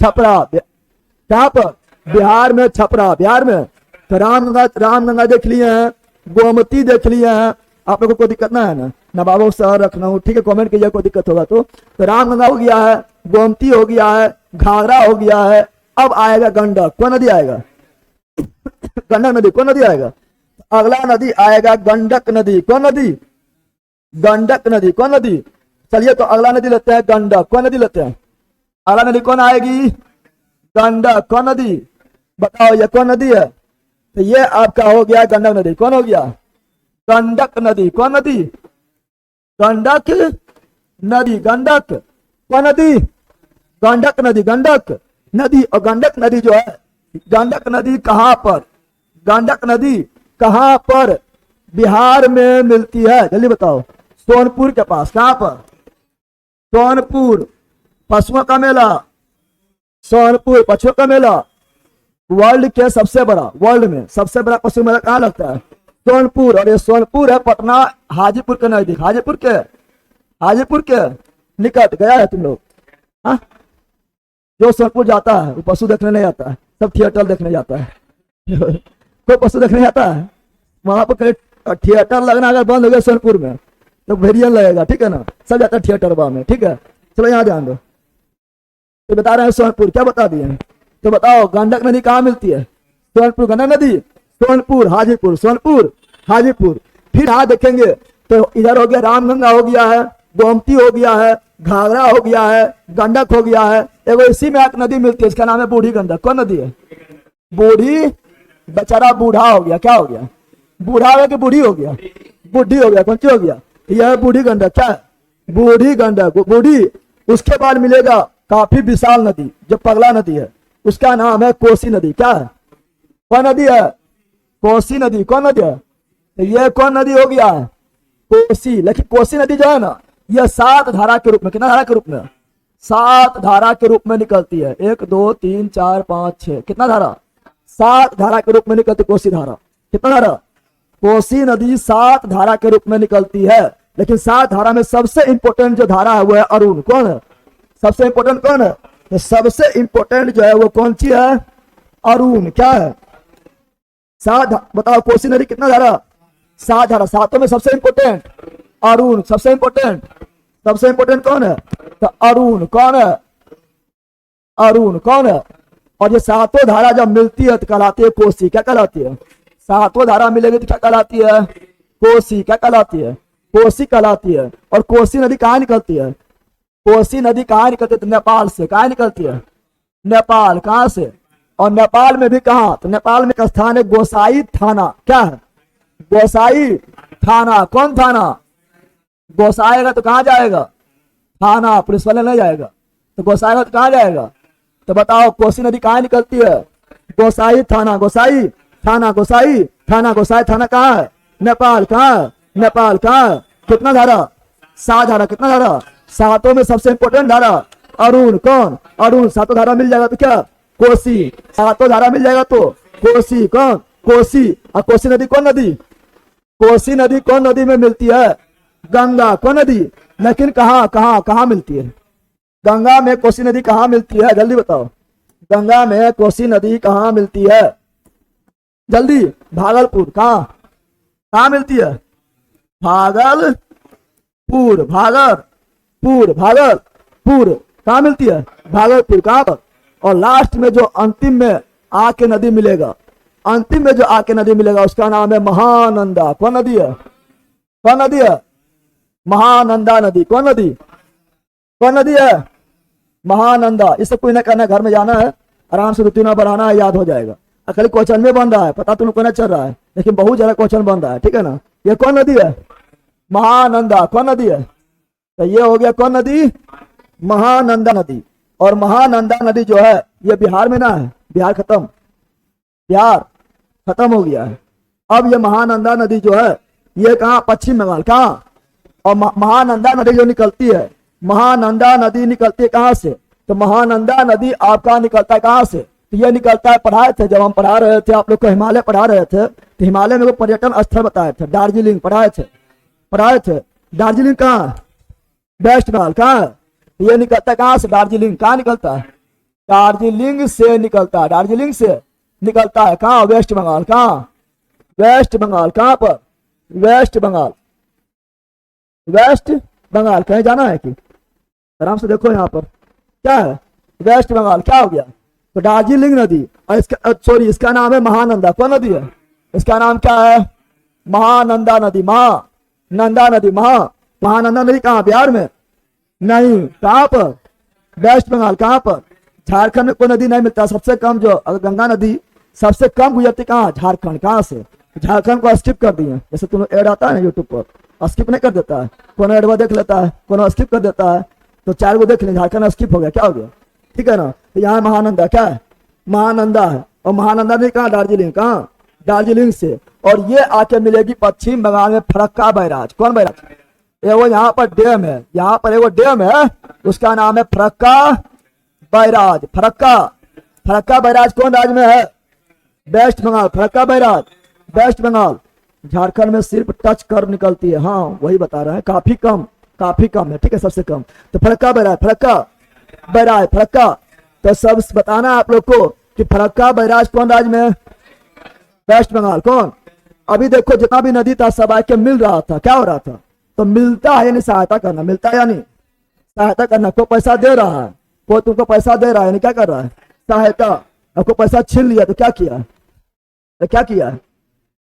छपरा। कहाँ पर? बिहार में। छपरा बिहार में। तो रामगंगा देख लिए हैं, गोमती देख लिए हैं। आप लोगों को दिक्कत ना है ना? नवाबों शहर लखनऊ, ठीक है, कमेंट कीजिए कोई दिक्कत होगा तो। रामगंगा हो गया है, गोमती हो गया है, घाघरा हो गया है। अब आएगा गंडक। कौन नदी आएगा? गंडक नदी। कौन नदी आएगा? अगला नदी आएगा गंडक नदी। कौन नदी? गंडक नदी। कौन नदी? चलिए तो अगला नदी लेते हैं गंडक। कौन नदी लेते हैं? अगला नदी कौन आएगी? गंडक। कौन नदी? बताओ ये कौन नदी है? तो ये आपका हो गया गंडक नदी। कौन हो गया? गंडक नदी। कौन नदी? गंडक नदी गंडक, कौन नदी? गंडक नदी, गंडक नदी। और गंडक नदी जो है, गंडक नदी कहां पर, गंडक नदी कहां पर बिहार में मिलती है? जल्दी बताओ। सोनपुर के पास। कहां पर? सोनपुर। पशुओं का मेला, सोनपुर पशुओं का मेला। वर्ल्ड के सबसे बड़ा, वर्ल्ड में सबसे बड़ा पशु मेला कहाँ लगता है? सोनपुर। और ये सोनपुर है पटना हाजीपुर के नजदीक, हाजीपुर के निकट। गया है तुम लोग? हाँ, जो सोनपुर जाता है वो पशु देखने नहीं आता है, सब थिएटर देखने जाता है। कोई पशु देखने जाता है? वहां पर कहीं थिएटर लगना अगर बंद हो गया सोनपुर में तो वेरियन लगेगा, ठीक है ना? सब जाता है थिएटर में, ठीक है? चलो यहाँ ध्यान दो। तो बता रहे हैं सोनपुर, क्या बता दिए? तो बताओ गंडक नदी कहाँ मिलती है? सोनपुर गंडक नदी, सोनपुर हाजीपुर, सोनपुर हाजीपुर। फिर यहाँ देखेंगे तो इधर हो गया रामगंगा हो गया है, गोमती हो गया है, घाघरा हो गया है, गंडक हो गया है। एगो इसी में एक नदी मिलती है, इसका नाम है बूढ़ी गंडक। कौन नदी है? बूढ़ी। बेचारा बूढ़ा हो गया, क्या हो गया? बूढ़ा हो गया कि बूढ़ी हो गया? बूढ़ी हो गया। कौन सी हो गया? यह बूढ़ी गंडक। क्या है? बूढ़ी गंडक, बूढ़ी। उसके बाद मिलेगा काफी विशाल नदी जो पगला नदी है, उसका नाम है कोसी नदी। क्या है? कौन नदी है? कोसी नदी। कौन नदी है? तो ये कौन नदी हो गया है? कोसी। लेकिन कोसी नदी जो है ना, यह 7 धारा के रूप में, कितना धारा के रूप में? 7 धारा के रूप में निकलती है। 1 2 3 4 5 6, कितना धारा? 7 धारा के रूप में निकलती कोसी धारा। कितना धारा? कोसी नदी 7 धारा के रूप में निकलती है। लेकिन 7 धारा में सबसे इंपोर्टेंट जो धारा है वो है अरुण। कौन है सबसे इंपोर्टेंट? कौन है? तो सबसे इंपोर्टेंट जो है वो कौन सी है? अरुण। क्या है? 7। बताओ कोसी नदी कितना धारा? 7 धारा। 7 में सबसे इंपोर्टेंट अरुण। सबसे इंपोर्टेंट, सबसे इंपोर्टेंट कौन है? तो अरुण। कौन है? अरुण। कौन है? और ये 7 धारा जब मिलती है तो कहलाती है कोसी। क्या कहलाती है? 7 धारा मिलेगी तो क्या कहलाती है? कोसी। क्या कहलाती है? कोसी कहलाती है। और कोसी नदी कहाँ निकलती है? कोसी नदी कहाँ निकलती है? तो नेपाल से। कहाँ निकलती है? नेपाल। कहाँ से? और नेपाल में भी कहाँ? तो नेपाल में एक स्थान है गोसाई थाना। क्या है? गोसाई थाना। कौन थाना? गोसाएगा तो कहाँ जाएगा? थाना। पुलिस वाले नहीं जाएगा तो गोसाएगा तो कहाँ जाएगा? तो बताओ कोसी नदी कहाँ निकलती है? गोसाई थाना। गोसाई थाना, गोसाई थाना, गोसाई थाना कहाँ है? नेपाल। कहाँ है? नेपाल। कहाँ है? कितना धारा? 7 धारा। कितना धारा? 7 में सबसे इंपोर्टेंट धारा अरुण। कौन? अरुण। 7 धारा मिल जाएगा तो क्या? कोसी। 7 धारा मिल जाएगा तो कोसी। कौन? कोसी। और कोसी नदी कौन नदी? कोसी नदी कौन नदी में मिलती है? गंगा। कौन नदी? लेकिन कहाँ कहाँ कहाँ मिलती है? गंगा में कोसी नदी कहाँ मिलती है? जल्दी बताओ। गंगा में कोसी नदी कहाँ मिलती है? जल्दी। भागलपुर। कहाँ कहाँ मिलती है? भागलपुर। भागलपुर कहाँ मिलती है? भागलपुर। कहाँ पर? और लास्ट में जो अंतिम में आके नदी मिलेगा, अंतिम में जो आके नदी मिलेगा उसका नाम है महानंदा। कौन नदी है? कौन नदी है? महानंदा नदी। कौन नदी? कौन नदी है? महानंदा। इससे कोई ना करना, घर में जाना है, आराम से 2-3 बढ़ाना है, याद हो जाएगा। खाली क्वेश्चन में बन रहा है, पता तुम को नहीं चल रहा है, लेकिन बहुत ज्यादा क्वेश्चन बन रहा है, ठीक है ना? ये कौन नदी है? महानंदा। कौन नदी है? तो ये हो गया कौन नदी? महानंदा नदी। और महानंदा नदी जो है ये बिहार में ना है, बिहार खत्म, बिहार खत्म हो गया है। अब ये महानंदा नदी जो है ये कहाँ? पश्चिम बंगाल। कहाँ? और महानंदा नदी जो निकलती है, महानंदा नदी निकलती है कहाँ से? तो महानंदा नदी आपका निकलता है कहाँ से? तो ये निकलता है, पढ़ाए थे जब हम पढ़ा रहे थे आप लोग को, हिमालय पढ़ा रहे थे, तो हिमालय में वो पर्यटन स्थल बताए थे, दार्जिलिंग पढ़ाए थे। दार्जिलिंग कहाँ? वेस्ट बंगाल। कहाँ? ये निकलता है कहाँ से? दार्जिलिंग। कहाँ निकलता है? दार्जिलिंग से निकलता है। दार्जिलिंग से निकलता है कहाँ? वेस्ट बंगाल। कहाँ? वेस्ट बंगाल। कहाँ पर? वेस्ट बंगाल। वेस्ट बंगाल। कहीं जाना है कि? आराम से देखो यहाँ पर क्या है? वेस्ट बंगाल। क्या हो गया? तो दार्जिलिंग नदी। और इसका सॉरी इसका नाम है महानंदा। कौन नदी है? इसका नाम क्या है? महानंदा नदी। महानंदा नदी। महानंदा नदी कहाँ? बिहार में नहीं। कहाँ पर? वेस्ट बंगाल। कहाँ पर? झारखंड में कोई नदी नहीं मिलता। सबसे कम जो अगर गंगा नदी सबसे कम गुजरती कहाँ? झारखंड। कहाँ से? झारखंड को स्किप कर दिए, जैसे तुम्हें ऐड आता है ना यूट्यूब पर, स्किप नहीं कर देता है, कोनो एडवा देख लेता है, कोनो स्किप कर देता है, तो 4 को देख लें, झारखंड स्किप हो गया, क्या हो गया, ठीक है ना। तो यहाँ महानंदा क्या है, महानंदा है, और महानंदा ने कहा दार्जिलिंग, कहाँ, दार्जिलिंग से, और ये आके मिलेगी पश्चिम बंगाल में फरक्का बैराज। कौन बैराज, ये वो यहाँ पर डैम है, यहाँ पर एगो डैम है, उसका नाम है फरक्का बैराज। फरक्का बैराज कौन राज्य में है, West Bengal. Farakka barrage West Bengal, Jharkhand में सिर्फ टच कर निकलती है, हाँ वही बता रहा है, काफी कम है, ठीक है, सबसे कम। तो फरक्का बैराज, फरक्का, तो सब बताना आप लोग को कि फरक्का बैराज कौन राज्य में है, वेस्ट बंगाल। कौन, अभी देखो जितना भी नदी था सब आके मिल रहा था, क्या हो रहा था, तो मिलता है यानी सहायता करना, मिलता है यानी सहायता करना। कोई पैसा दे रहा है, कोई तुमको पैसा दे रहा है, यानी क्या कर रहा है, सहायता। आपको पैसा छीन लिया तो क्या किया,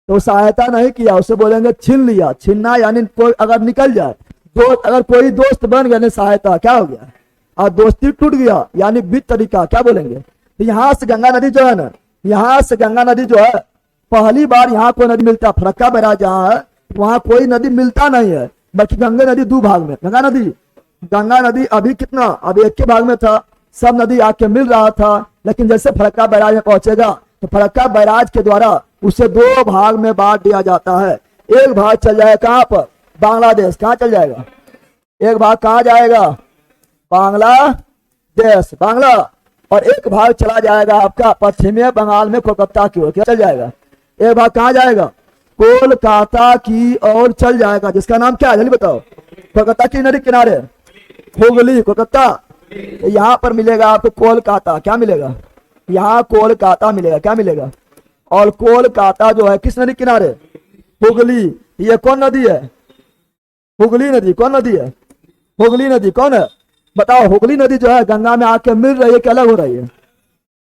तो सहायता नहीं किया, उससे बोलेंगे छीन लिया। छीनना यानी कोई अगर निकल जाए, अगर कोई दोस्त बन गया, सहायता क्या हो गया, और दोस्ती टूट गया यानी विद तरीका, क्या बोलेंगे। तो यहाँ से गंगा नदी जो है ना, यहाँ से गंगा नदी जो है, पहली बार यहाँ कोई नदी मिलता, फरक्का बैराज जहाँ है वहां कोई नदी मिलता नहीं है, बल्कि गंगा नदी 2 भाग में, गंगा नदी अभी कितना, अभी एक के भाग में था, सब नदी आके मिल रहा था, लेकिन जैसे फरक्का बैराज में पहुंचेगा तो फरक्का बैराज के द्वारा उसे 2 भाग में बांट दिया जाता है। एक भाग चल जाएगा कहाँ पर, बांग्लादेश, कहाँ चल जाएगा, एक भाग कहाँ जाएगा, बांग्लादेश, बांग्ला, और एक भाग चला जाएगा आपका पश्चिमी बंगाल में कोलकाता की ओर, क्या चल जाएगा, एक भाग कहाँ जाएगा, कोलकाता की ओर चल जाएगा, जिसका नाम क्या है जल्दी बताओ, कोलकाता की नदी किनारे हुगली, कोलकाता। यहाँ पर मिलेगा आपको कोलकाता, क्या मिलेगा, यहाँ कोलकाता मिलेगा, क्या मिलेगा, और कोलकाता जो है किस नदी किनारे, हुगली। ये कौन नदी है, हुगली नदी, कौन नदी है, हुगली नदी कौन है, बताओ। हुगली नदी जो है गंगा में आके मिल रही है कि अलग हो रही है,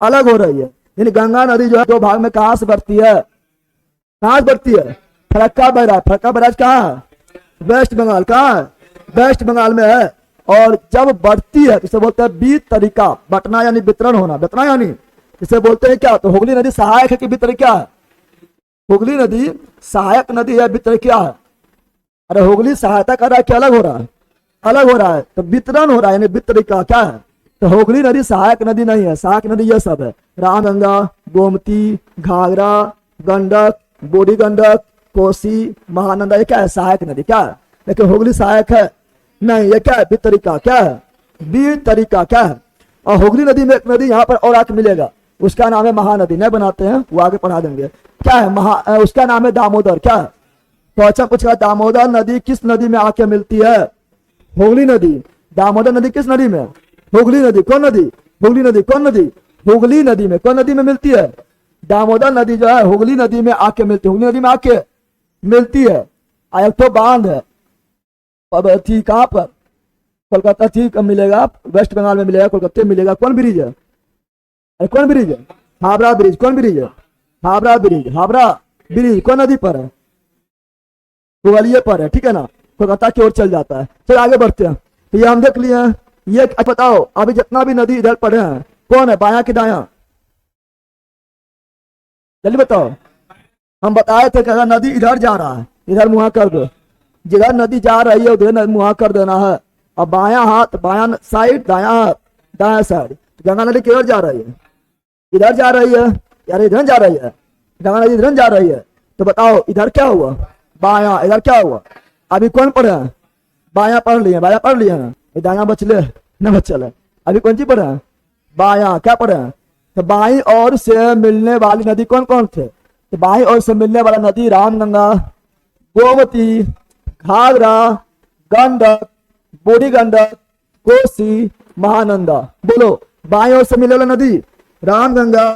अलग हो रही है, यानी गंगा नदी जो है 2 भाग में कहाँ से बढ़ती है, फरक्का बैराज कहाँ है, वेस्ट बंगाल, कहाँ है, वेस्ट बंगाल में है। और जब बढ़ती है तो इसे बोलते हैं बीत तरीका, बटना यानी वितरण होना, बटना यानी इसे बोलते हैं क्या, तो हुगली नदी सहायक है कि वितरण क्या है, हुगली नदी सहायक नदी है, वितरण क्या है, अरे हुगली सहायता कर रहा है कि अलग हो रहा है, अलग हो रहा है, तो वितरण हो रहा है यानी वितरण क्या है। तो हुगली नदी सहायक नदी नहीं है, सहायक नदी ये सब है, रामगंगा, गोमती, घाघरा, गंडक, बूढ़ी गंडक, कोसी, महानंदा, ये क्या है, सहायक नदी, क्या है। लेकिन हुगली सहायक है नहीं, ये क्या है, वितरिका, क्या है, वितरिका, क्या है। और हुगली नदी में एक नदी यहाँ पर और आके मिलेगा, उसका नाम है महानदी, नहीं बनाते हैं वो आगे पढ़ा देंगे, क्या है, उसका नाम है दामोदर, क्या है। तो अच्छा पूछा, दामोदर नदी किस नदी में आके मिलती है, हुगली नदी। दामोदर नदी किस नदी में, हुगली नदी, कौन नदी, हुगली नदी, कौन नदी, हुगली नदी में, कौन नदी में मिलती है, दामोदर नदी जो है हुगली नदी में आके मिलती है, हुगली नदी में आके मिलती है। एक तो बांध है, थी कहाँ पर, कोलकाता थी, कब मिलेगा, वेस्ट बंगाल में मिलेगा, कोलकाता में मिलेगा। कौन ब्रिज है, कौन ब्रिज है, हावड़ा ब्रिज, कौन ब्रिज है, हावड़ा ब्रिज कौन नदी पर है, ग्वालियर पर है, ठीक है ना, कोलकाता की ओर चल जाता है। चल आगे बढ़ते हैं, तो ये हम देख लिए हैं। ये बताओ अभी जितना भी नदी इधर पड़े हैं कौन है, बाया कि दाया, जल्दी बताओ। हम बताए थे कि अगर नदी इधर जा रहा है इधर मुहा कर दो, जिधर नदी जा रही है उधर मुहा कर देना है, और बाया हाथ बाया साइड, दाया हाथ दाया साइड। गंगा नदी किधर जा रही है, इधर जा रही है यार, इधर जा रही है, गंगा नदी इधर जा रही है, तो बताओ इधर क्या हुआ, बाया, इधर क्या हुआ, अभी कौन पढ़े हैं, बाया पढ़ लिए, बाया पढ़ लिए ना, दाया बचले न बचल, अभी कौन सी पढ़े हैं, बाया, क्या पढ़े हैं। तो बाई ओर से मिलने वाली नदी कौन कौन थे, तो बाई ओर से मिलने वाला नदी रामगंगा, गोमती, घाघरा, गंडक, बूढ़ी गंडक, कोसी, महानंदा। बोलो, बाई ओर से मिलने वाला नदी रामगंगा,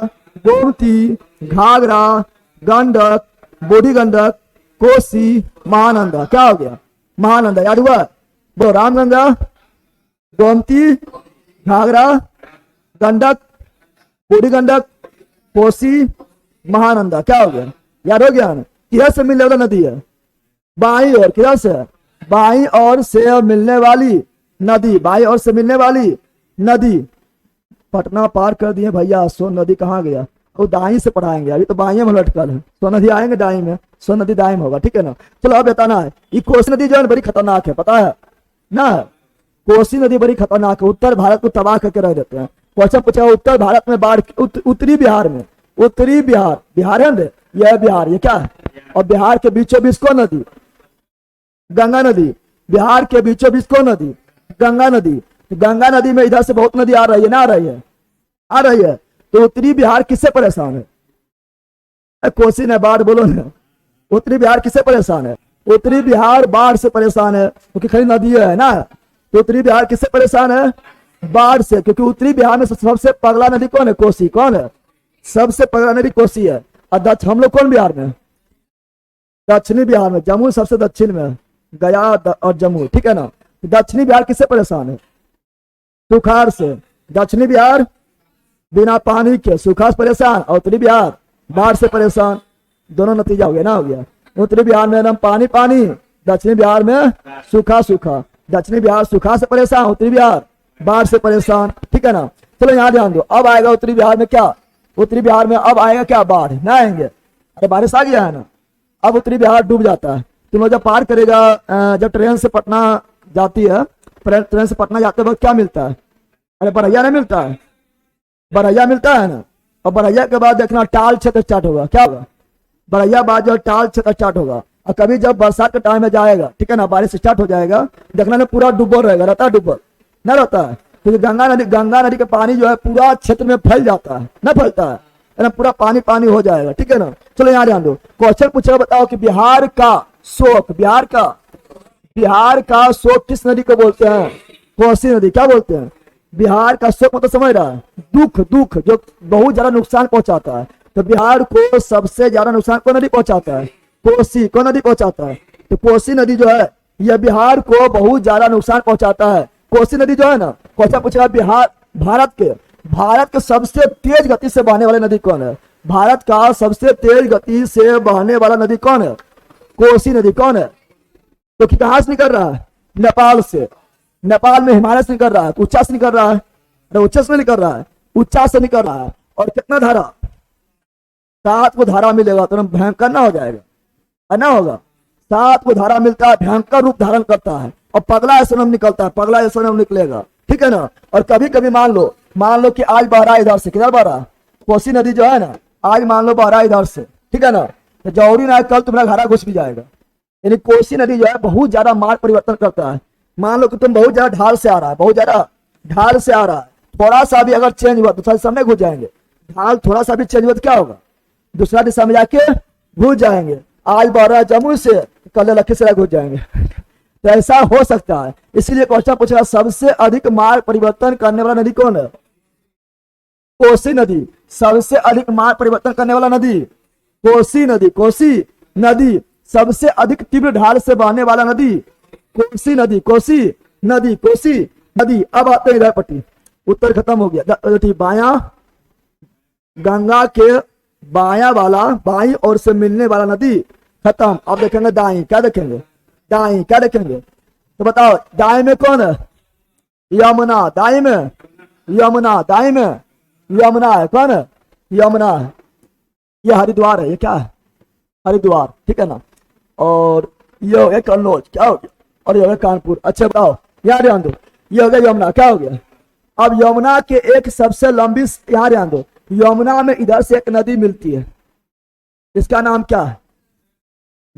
गोमती, घाघरा, गंडक, बूढ़ी गंडक, कोसी, महानंदा। क्या हो गया, महानंदा, याद हुआ। बोलो, रामगंगा, गोमती, घाघरा, गंडक, बूढ़ी गंडक, कोसी, महानंदा। क्या हो गया, याद हो गया ना। किधर से मिलने वाला नदी है, बाई और, किधर से, बाई और से मिलने वाली नदी, बाई और से मिलने वाली नदी। पटना पार कर दिए भैया, सोन नदी कहाँ गया, वो दाई से पढ़ाएंगे, अभी तो बाई में लटकल है। सोन नदी आएंगे दाई में, सोन नदी दाई में होगा, ठीक है ना। चलो अब बताना है, ये कोसी नदी जो है बड़ी खतरनाक है, पता है ना। कोसी नदी बड़ी खतरनाक है, उत्तर भारत को तबाह करके रख देते हैं। क्वेश्चन पूछा उत्तर भारत में बाढ़, उत्तरी बिहार में, उत्तरी बिहार, बिहार है ना, यह बिहार, ये क्या है, और बिहार के बीचों बीच कौन नदी, गंगा नदी। बिहार के बीचों बीच कौन नदी, गंगा नदी। गंगा नदी में इधर से बहुत नदी आ रही है ना, आ रही है, आ रही है। तो उत्तरी बिहार किससे परेशान है, कोसी ने बाढ़ बोलो ना, उत्तरी बिहार किससे परेशान है, उत्तरी बिहार बाढ़ से परेशान है, क्योंकि खाली नदी है ना। तो उत्तरी बिहार किससे परेशान है, बाढ़ से, क्योंकि उत्तरी बिहार में सबसे पगला नदी कौन है, कोसी। कौन है, सबसे पगला नदी कोसी है। और हम लोग कौन बिहार में, दक्षिणी बिहार में, जम्मू सबसे दक्षिण में, गया और जम्मू, ठीक है ना। दक्षिणी बिहार किससे परेशान है, सुखाड़ से। दक्षिणी बिहार बिना पानी के सूखा से परेशान, और उत्तरी बिहार बाढ़ से परेशान। दोनों नतीजा हो गया ना, हो गया। उत्तरी बिहार में एकदम पानी पानी, दक्षिणी बिहार में सूखा सूखा। दक्षिणी बिहार सूखा से परेशान, उत्तरी बिहार बाढ़ से परेशान, ठीक है ना। चलो यहाँ ध्यान दो, अब आएगा उत्तरी बिहार में क्या, उत्तरी बिहार में अब आएगा क्या, बाढ़ ना आएंगे। अरे बारिश आ गया है ना, अब उत्तरी बिहार डूब जाता है। तुम लोग जब पार करेगा, जब ट्रेन से पटना जाती है, ट्रेन से पटना जाते वक्त क्या मिलता है, अरे बरैया नहीं मिलता है, बरैया मिलता है ना। और बरैया के बाद देखना टाल क्षेत्र स्टार्ट होगा, क्या होगा, बरैया बाद जो टाल क्षेत्र स्टार्ट होगा। और कभी जब बरसात के टाइम में जाएगा, ठीक है ना, बारिश स्टार्ट हो जाएगा, देखना ना पूरा डूबल रहेगा, रहता है डूबल, न रहता है, क्योंकि गंगा नदी का पानी जो है पूरा क्षेत्र में फैल जाता है, न फैलता है ना, पूरा पानी पानी हो जाएगा, ठीक है ना। चलो यहाँ ध्यान दो, क्वेश्चन पूछा, बताओ कि बिहार का शोक, बिहार का शोक किस नदी को बोलते हैं, कोसी नदी। क्या बोलते हैं, बिहार का शोक मतलब समझ रहा है, दुख, दुख जो बहुत ज्यादा नुकसान पहुंचाता है। तो बिहार को सबसे ज्यादा नुकसान कौन नदी पहुंचाता है, कोसी। कौन नदी पहुंचाता है, तो कोसी नदी जो है यह बिहार को बहुत ज्यादा नुकसान पहुंचाता है। कोसी नदी जो है ना, क्वेश्चन पूछा बिहार, भारत के सबसे तेज गति से बहने वाली नदी कौन है, भारत का सबसे तेज गति से बहने वाला नदी कौन है, कोसी नदी। कौन है, तो कहां से निकल रहा है, नेपाल से। नेपाल में हिमालय से निकल रहा है, उच्चा से निकल रहा है, उच्च से निकल रहा है, उच्चा से निकल रहा है। और कितना धारा, 7 को धारा मिलेगा तो भयंकर ना हो जाएगा, ना होगा। 7 को धारा मिलता है, भयंकर रूप धारण करता है, और पगला ऐसा निकलता है, पगला ऐसा निकलेगा, ठीक है ना। और कभी कभी मान लो कि आज बह रहा है इधर से, किधर बह रहा, कोसी नदी जो है ना, आज मान लो बह रहा है इधर से, ठीक है ना, तो जरूरी ना कल तुम्हारा घरा घुस भी जाएगा। यानी कोसी नदी जो है बहुत ज्यादा मार्ग परिवर्तन करता है। मान लो कि तुम बहुत ज्यादा ढाल से आ रहा है, बहुत ज्यादा ढाल से आ रहा है, थोड़ा सा भी अगर चेंज हुआ तो सामने घुस जाएंगे। ढाल थोड़ा सा भी चेंज हुआ तो क्या होगा, दूसरा दिशा में जाके घुस जाएंगे। आज बह रहा है जम्मू से, कल लखीसराय घुस जाएंगे। तो ऐसा हो सकता है, इसीलिए क्वेश्चन पूछ रहा, सबसे अधिक मार्ग परिवर्तन करने वाला नदी कौन है, कोसी नदी। सबसे अधिक मार्ग परिवर्तन करने वाला नदी कोसी नदी। कोसी नदी सबसे अधिक तीव्र ढाल से बहने वाला नदी कोसी नदी, कोसी नदी, कोसी नदी। अब आते हैं इधर पट्टी, उत्तर खत्म हो गया। बाया, गंगा के बाई ओर से मिलने वाला नदी खत्म। अब देखेंगे दाई, क्या देखेंगे, दाई क्या देखेंगे, तो बताओ दाई में कौन है, यमुना। दाई में यमुना, दाई में यमुना है, कौन है, यमुना है। ये हरिद्वार है, ये क्या है, हरिद्वार, ठीक है ना। और ये हो गया कन्नौज, क्या हो गया, और ये हो गया कानपुर। अच्छा बताओ, यहाँ ध्यान दो, ये हो गया यमुना, क्या हो गया। अब यमुना के एक सबसे लंबी, यहाँ ध्यान दो, यमुना में इधर से एक नदी मिलती है, इसका नाम क्या है,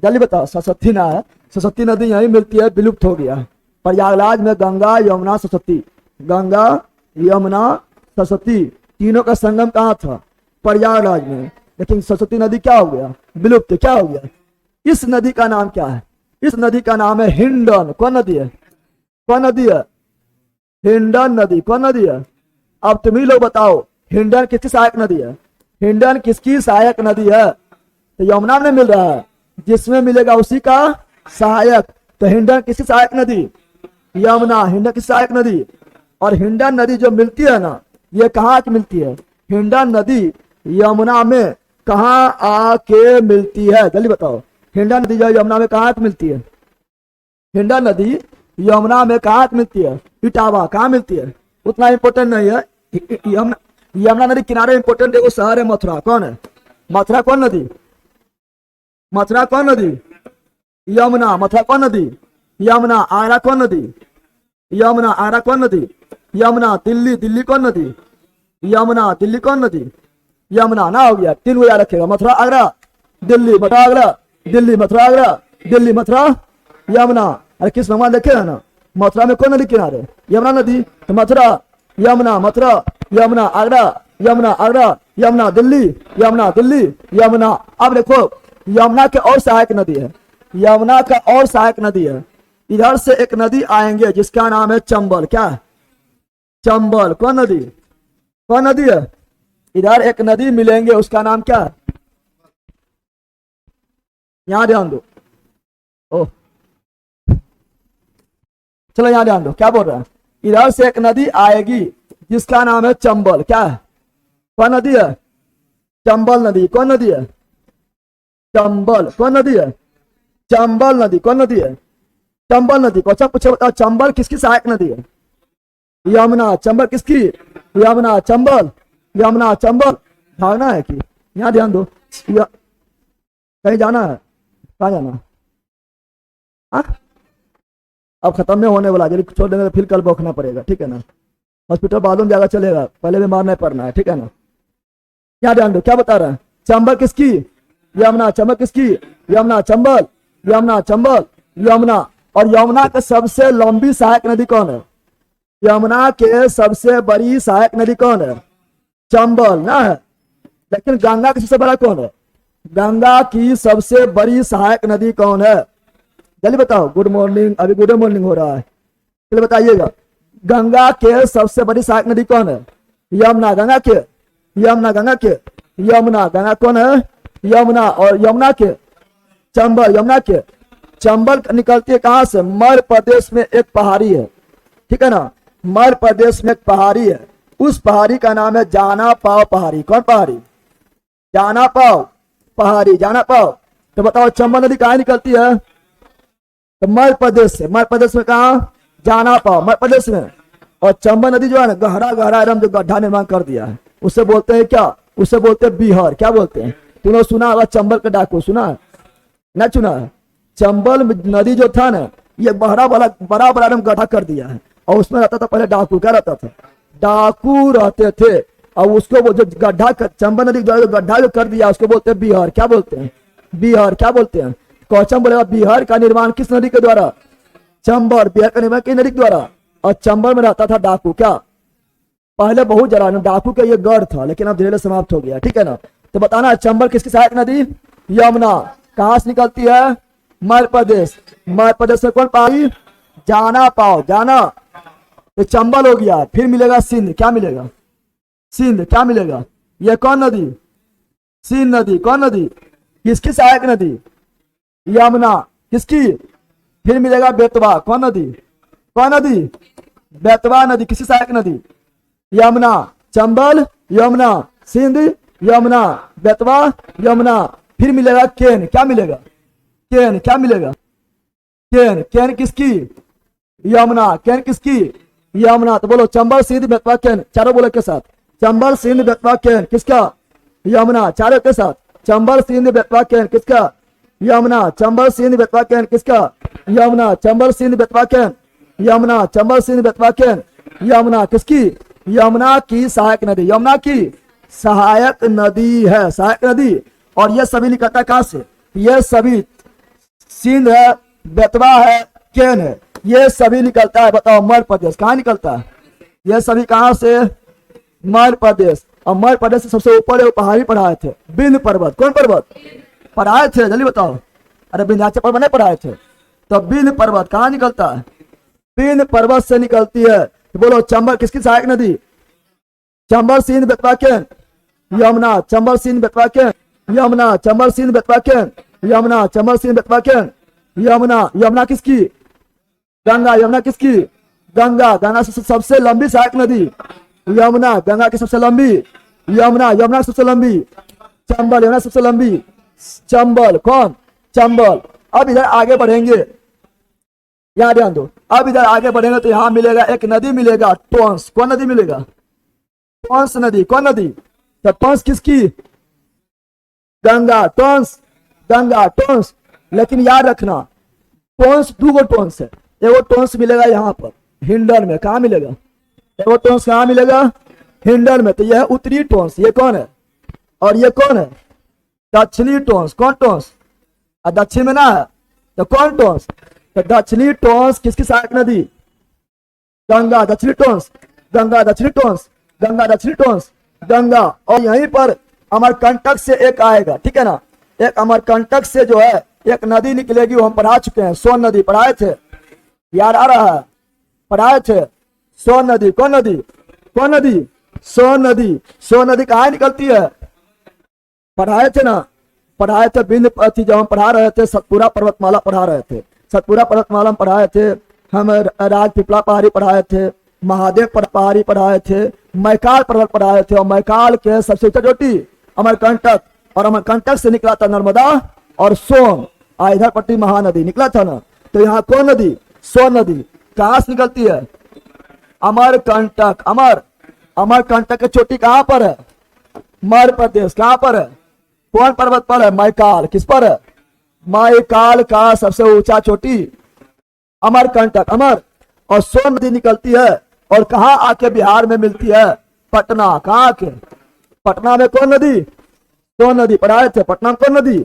जल्दी बताओ। सरस्वती ना है, सरस्वती नदी यही मिलती है, विलुप्त हो गया। प्रयागराज में गंगा यमुना सरस्वती, गंगा यमुना सरस्वती तीनों का संगम कहाँ था, प्रयागराज में। लेकिन सरस्वती नदी क्या हो गया, विलुप्त, क्या हो गया। इस नदी का नाम क्या है, इस नदी का नाम है हिंडन। कौन नदी है, कौन नदी है, हिंडन नदी। कौन नदी है, अब तुम ही लोग बताओ, हिंडन किसकी सहायक नदी है, हिंडन किसकी सहायक नदी है। तो यमुना में मिल रहा है, जिसमें मिलेगा उसी का सहायक। तो हिंडन किसकी सहायक नदी, यमुना, हिंडन की सहायक नदी। और हिंडन नदी जो मिलती है ना, ये कहाँ की मिलती है, हिंडन नदी यमुना में कहाँ आके मिलती है, जल्दी बताओ। हिंडन नदी जो यमुना में कहाँ मिलती है, हिंडन नदी यमुना में कहाँ मिलती है, इटावा। कहाँ मिलती है, उतना इंपोर्टेंट नहीं है। यमुना नदी किनारे इंपोर्टेंट एगो शहर है मथुरा। कौन है? मथुरा कौन नदी? मथुरा कौन नदी? यमुना। मथुरा कौन नदी? यमुना। आगरा कौन नदी? यमुना। आगरा कौन नदी? यमुना। दिल्ली। दिल्ली कौन नदी? यमुना। दिल्ली कौन नदी? यमुना। ना हो गया, 3 को याद रखेगा। मथुरा आगरा दिल्ली, मथुरा आगरा दिल्ली, मथुरा आगरा दिल्ली, मथुरा यमुना। अरे किस भगवान देखे है ना, मथुरा में कौन नदी किनारे? यमुना नदी। तो मथुरा यमुना, मथुरा यमुना, आगरा यमुना, आगरा यमुना, दिल्ली यमुना, दिल्ली यमुना। अब देखो यमुना के और सहायक नदी है, यमुना का और सहायक नदी है। इधर से एक नदी आएंगे जिसका नाम है चंबल। क्या? चंबल। कौन नदी? कौन नदी है? इधर एक नदी मिलेंगे, उसका नाम क्या है? यहां ध्यान दो। ओह, चलो यहां ध्यान दो, क्या बोल रहा है? इधर से एक नदी आएगी जिसका नाम है चंबल। क्या है? कौन नदी है? चंबल नदी। कौन नदी है? चंबल। कौन नदी है? चंबल नदी। कौन नदी है? चंबल नदी। क्वेश्चन पूछे, बताओ चंबल किसकी सहायक नदी है? यमुना। चंबल किसकी? यमुना। चंबल यमुना। चंबल। धारणा है कि यहां ध्यान दो, कहीं जाना है? कहाँ जाना है? अब खत्म नहीं होने वाला, यदि छोड़ देंगे तो फिर कल बौखना पड़ेगा, ठीक है ना? हॉस्पिटल बाद में जाकर चलेगा, पहले बीमार नहीं पड़ना है, ठीक है ना? क्या ध्यान दो, क्या बता रहा है? चंबल किसकी? यमुना। चंबल किसकी? यमुना। चंबल यमुना। चंबल यमुना। और यमुना के सबसे लंबी सहायक नदी कौन है? यमुना के सबसे बड़ी सहायक नदी कौन है? चंबल ना है। लेकिन गंगा की सबसे बड़ा कौन है? गंगा की सबसे बड़ी सहायक नदी कौन है? जल्दी बताओ। गुड मॉर्निंग, अभी गुड मॉर्निंग हो रहा है, चलिए बताइएगा। गंगा के सबसे बड़ी सहायक नदी कौन है? यमुना। गंगा के यमुना। गंगा के यमुना। गंगा कौन है? यमुना। और यमुना के चंबल। यमुना के चंबल निकलती है कहां से? मध्य प्रदेश में एक पहाड़ी है, ठीक है ना? मध्य प्रदेश में एक पहाड़ी है, उस पहाड़ी का नाम है जाना पाव पहाड़ी। कौन पहाड़ी? जाना पाव पहाड़ी। जाना पाव। तो बताओ चंबल नदी कहां निकलती है? तो मध्य प्रदेश से। मध्य प्रदेश में कहा? जाना पाव, मध्य प्रदेश में। और चंबल नदी जो है ना, गहरा गहरा एकदम जो गड्ढा निर्माण कर दिया है, उसे बोलते हैं क्या? उसे बोलते हैं बिहार। क्या बोलते हैं? तुमने सुना होगा चंबल का डाकू, सुना है? न सुना है? चंबल नदी जो था ना, ये बड़ा बड़ा एकदम गड्ढा कर दिया है, और उसमें रहता था पहले डाकू। क्या रहता था? डाकू रहते थे। और उसको वो जो गड्ढा, चंबल नदी जो गड्ढा जो कर दिया, उसको बोलते हैं बिहार। क्या बोलते हैं? बिहार। क्या बोलते हैं? क्वेश्चन बोलेगा बिहार का निर्माण किस नदी के द्वारा? चंबल। बिहार का निर्माण किस नदी के द्वारा? और चंबल में रहता था डाकू। क्या? पहले बहुत जरा डाकू का ये गढ़ था, लेकिन अब धीरे धीरे समाप्त हो गया, ठीक है ना? तो बताना चंबल किसकी सहायक नदी? यमुना। कहां से निकलती है? मध्य प्रदेश। मध्य प्रदेश से कौन पहाड़ी? जाना पाओ। जाना। तो चंबल हो गया, फिर मिलेगा सिंध। क्या मिलेगा? सिंध। क्या मिलेगा? ये कौन नदी? सिंध नदी। कौन नदी? किसकी सहायक नदी? यमुना। किसकी? फिर मिलेगा बेतवा। कौन नदी? कौन नदी? बेतवा नदी। किसकी सहायक नदी? यमुना। चंबल यमुना, सिंध यमुना, बेतवा यमुना। फिर मिलेगा केन। क्या मिलेगा? केन। क्या मिलेगा? केन। केन किसकी? यमुना। केन किसकी? यमुना। तो बोलो चंबल, सिंध, बेतवा, केन, चारों बोलो के साथ। चंबल, सिंध, बेतवा, केन किसका? यमुना। चारों के साथ। चंबल, सिंध, बेतवा, केन किसका? यमुना। चंबल, सिंध, बेतवा, केन किसका? यमुना। चंबल, सिंध, बेतवा, केन यमुना। चंबल, सिंध, बेतवा, केन यमुना। किसकी? यमुना की सहायक नदी। यमुना की सहायक नदी है, सहायक नदी। और ये सभी निकलता कहां से? ये सभी सिंध है, बेतवा है, केन है, ये सभी निकलता है, बताओ मध्य प्रदेश। कहां निकलता है? ये सभी कहां से? मध्य प्रदेश। और मध्य प्रदेश से सबसे ऊपर पहाड़ी पढ़ाए थे, विंध्य पर्वत। कौन पर्वत पढ़ाए थे? जल्दी बताओ। अरे विंध्याचल पर्वत नहीं पढ़ाए थे? तो विंध्य पर्वत कहां निकलता है? विंध्य पर्वत से निकलती है। तो बोलो चंबल किसकी सहायक नदी? चंबल, सिंध, बेतवा, केन यमुना। चंबल, सिंध, बेतवा, केन यमुना। चंबल, सिंध, बेतवा, केन यमुना। चंबल, सिंध, बेतवा, केन यमुना। यमुना किसकी? गंगा। यमुना किसकी? गंगा। गंगा सबसे लंबी सहायक नदी यमुना। गंगा की सबसे लंबी यमुना। यमुना सबसे लंबी चंबल। यमुना सबसे लंबी चंबल। कौन? चंबल। अब इधर आगे बढ़ेंगे, यहां ध्यान दो। अब इधर आगे बढ़ेंगे तो यहां मिलेगा एक नदी मिलेगा, टोंस। कौन नदी मिलेगा? टोंस नदी, कौन नदी? तो टोंस किसकी? गंगा, टोंस, गंगा, टोंस। लेकिन याद रखना टोंस दो गो टोंस है। एगो टोंस मिलेगा यहाँ पर हिंडन में, कहाँ मिलेगा? एगो टोंस कहाँ मिलेगा? हिंडन में। तो यह उत्तरी टोंस, ये कौन है? और ये कौन है? दक्षिणी टोंस। कौन टोंस? दक्षिण में ना है तो कौन टोंस? तो दक्षिणी टोंस किसकी सहायक नदी? गंगा। दक्षिणी टोंस, गंगा, दक्षिणी टोंस, गंगा, दक्षिणी टोंस, गंगा। और यहीं पर अमरकंटक से एक आएगा, ठीक है ना? एक अमरकंटक से जो है एक नदी निकलेगी, वो हम पढ़ा चुके हैं, सोन नदी पढ़ाए थे, याद आ रहा है? पढ़ाए थे सोन नदी। कौन नदी? कौन नदी? सोन नदी। सोन नदी कहाँ निकलती है? पढ़ाए थे ना, पढ़ाए थे बिंद जब हम पढ़ा रहे थे सतपुरा पर्वतमाला पढ़ा रहे थे, सतपुरा पर्वतमाला में पढ़ाए थे हम, राजपीपला पहाड़ी पढ़ाए थे, महादेव पहाड़ी पढ़ाए थे, मैकाल पर्वत पढ़ाए थे, और मैकाल के सबसे ऊंचा चोटी अमरकंटक, और अमरकंटक से निकला था नर्मदा और सोन, इधर पट्टी महानदी निकला था ना। तो यहाँ कौन नदी? सोन नदी। कहाँ से निकलती है? अमरकंटक। अमरकंटक की चोटी कहाँ पर है? मध्य प्रदेश। कहाँ पर है? कौन पर्वत पर है? मैकाल। किस पर है? मैकाल का सबसे ऊंचा चोटी अमरकंटक, अमर। और सोन नदी निकलती है और कहाँ आके बिहार में मिलती है? पटना। कहाँ आके? पटना में कौन नदी? सोन नदी पढ़ाए थे। पटना में कौन नदी?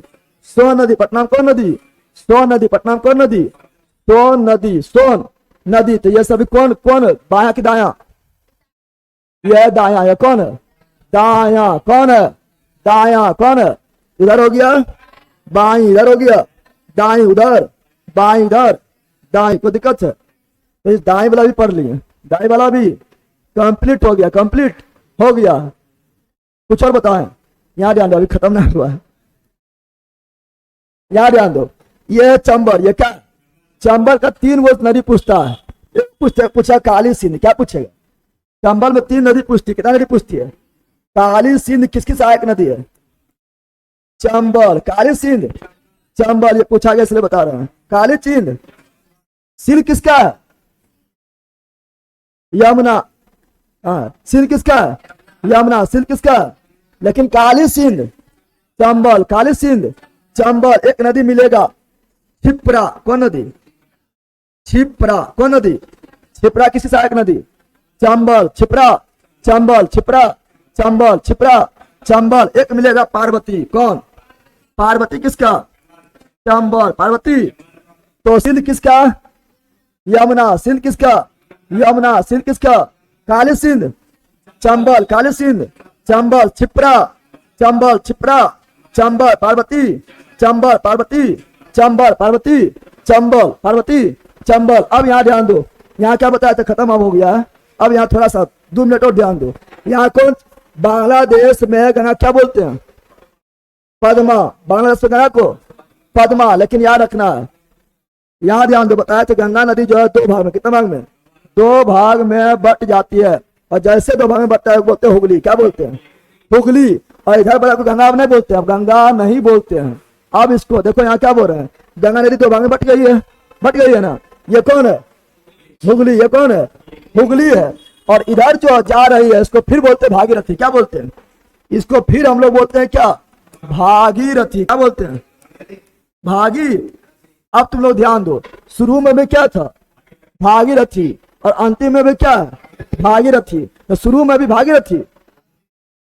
सोन नदी। पटना में कौन नदी? सोन नदी। पटना में कौन नदी? सोन नदी, सोन नदी। तो ये सभी कौन कौन? बाया की दाया? यह दाया है। कौन है? दाया। कौन है? दाया। कौन है? इधर हो गया, बाई इधर हो गया, दाई उधर, बाई इधर, दाई। को दिक्कत है तो इस दाई वाला भी पढ़ लिए, दाई वाला भी कंप्लीट हो गया, कंप्लीट हो गया। कुछ और बताएं? यहाँ ध्यान दो, अभी खत्म ना हुआ है, यहाँ ध्यान दो। ये चंबल, ये क्या? चंबल का 3 वर्ष नदी पूछता है। पूछा काली सिंध, क्या पूछेगा? चंबल में 3 नदी पूछती है। कितना नदी पूछती है? काली सिंध किसकी सहायक नदी है? चंबल, काली सिंध, चंबल। ये पूछा गया इसलिए बता रहे हैं। काली सिंध, सिंध किसका है? यमुना। हाँ, सिंध किसका है? यमुना। सिंध किसका है? लेकिन काली सिंध, चंबल, काली सिंध, चंबल। एक नदी मिलेगा छिप्रा। कौन नदी? छिप्रा। कौन नदी? छिप्रा किसकी सहायक नदी? चंबल, छिप्रा, चंबल, छिप्रा, चंबल, छिप्रा, चंबल। एक मिलेगा पार्वती। कौन? पार्वती किसका? चंबल, पार्वती। तो सिंध किसका? यमुना। सिंध किसका? यमुना। सिंध किसका? काली सिंध, चंबल, काली सिंध, चंबल, छिप्रा, चंबल, छिप्रा, चंबल, पार्वती, चंबल, पार्वती, चंबल, पार्वती, चंबल, पार्वती, चंबल। अब यहाँ ध्यान दो, यहाँ क्या बताया था? खत्म अब हो गया है। अब यहाँ थोड़ा सा 2 मिनट और ध्यान दो। यहाँ कौन? बांग्लादेश में गंगा क्या बोलते हैं? पद्मा। बांग्लादेश में गंगा को पद्मा। लेकिन याद रखना है, यहाँ ध्यान दो, बताया था गंगा नदी जो है 2 भाग में, कितने भाग में? 2 भाग में बट जाती है। और जैसे 2 भाग में बटता है बोलते हैं हुगली। क्या बोलते हैं? हुगली। और इधर बड़ा को गंगा नहीं बोलते हैं, अब गंगा नहीं बोलते हैं। अब इसको देखो यहाँ क्या बोल रहे हैं? गंगा नदी 2 भाग में बट गई है, बट गई है ना। ये कौन है? हुगली। ये कौन है? हुगली है। और इधर जो जा रही है इसको फिर बोलते हैं भागीरथी। क्या बोलते हैं? इसको फिर हम लोग बोलते हैं क्या? भागीरथी। क्या बोलते हैं? भागी। अब तुम लोग ध्यान दो, शुरू में भी क्या था? भागीरथी, और अंतिम में भी क्या है? भागीरथी। तो शुरू में भी भागीरथी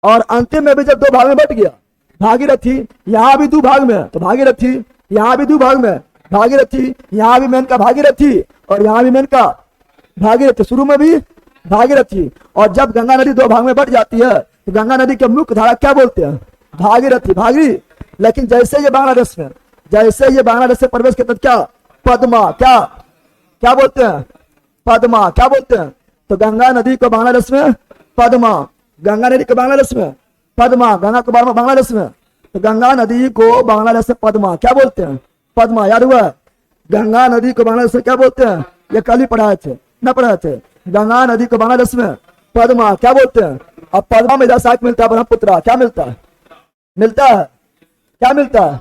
और अंतिम में भी जब 2 भाग में बट गया भागीरथी, यहाँ भी 2 भाग में तो भागीरथी, यहाँ भी 2 भाग में भागीरथी, यहाँ भी मेनका भागीरथी और यहाँ भी मेनका भागीरथी। शुरू में भी भागीरथी। और जब गंगा नदी 2 भाग में बट जाती है तो गंगा नदी के मुख्य धारा क्या बोलते हैं? भागीरथी, भागी। लेकिन जैसे ये बांग्लादेश में, जैसे ये बांग्लादेश से प्रवेश करते क्या? पद्मा। क्या क्या बोलते हैं? पद्मा। क्या बोलते हैं? तो गंगा नदी को बांग्लादेश में पद्मा, गंगा नदी को बांग्लादेश में पद्मा, गंगा को बांग्लादेश में, तो गंगा नदी को बांग्लादेश में पद्मा क्या बोलते हैं? पद्मा। याद हुआ? गंगा नदी को बांग्लादेश में क्या बोलते हैं? ये कल ही पढ़ाए थे, न पढ़ाए थे? गंगा नदी को बांग्लादेश में पद्मा क्या बोलते हैं? अब पद्मा में साथ मिलता है ब्रह्मपुत्रा। क्या मिलता है? मिलता है, क्या मिलता है?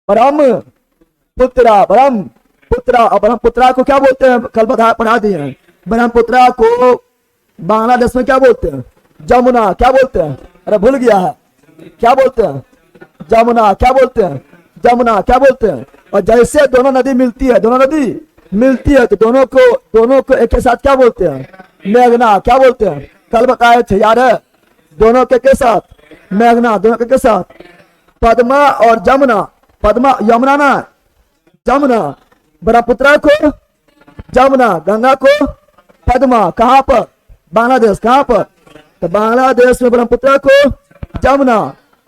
ब्रह्मपुत्रा, ब्रह्मपुत्रा। और ब्रह्मपुत्रा को क्या बोलते हैं? कल पढ़ा दिए हैं। ब्रह्मपुत्रा को बांग्लादेश में क्या बोलते हैं? जमुना क्या बोलते हैं? अरे भूल गया है, क्या बोलते हैं? जमुना क्या बोलते हैं? जमुना क्या बोलते हैं? और जैसे दोनों नदी मिलती है, दोनों नदी मिलती है तो दोनों को एक के साथ क्या बोलते हैं? मेघना क्या बोलते हैं? कल बताए थे, याद है? दोनों के साथ मेघना, दोनों के साथ पद्मा और जमुना। पद्मा यमुना ना, जमुना। ब्रह्मपुत्र को जमुना, गंगा को पद्मा। कहां पर? बांग्लादेश। कहां पर? तो बांग्लादेश में ब्रह्मपुत्र को जमुना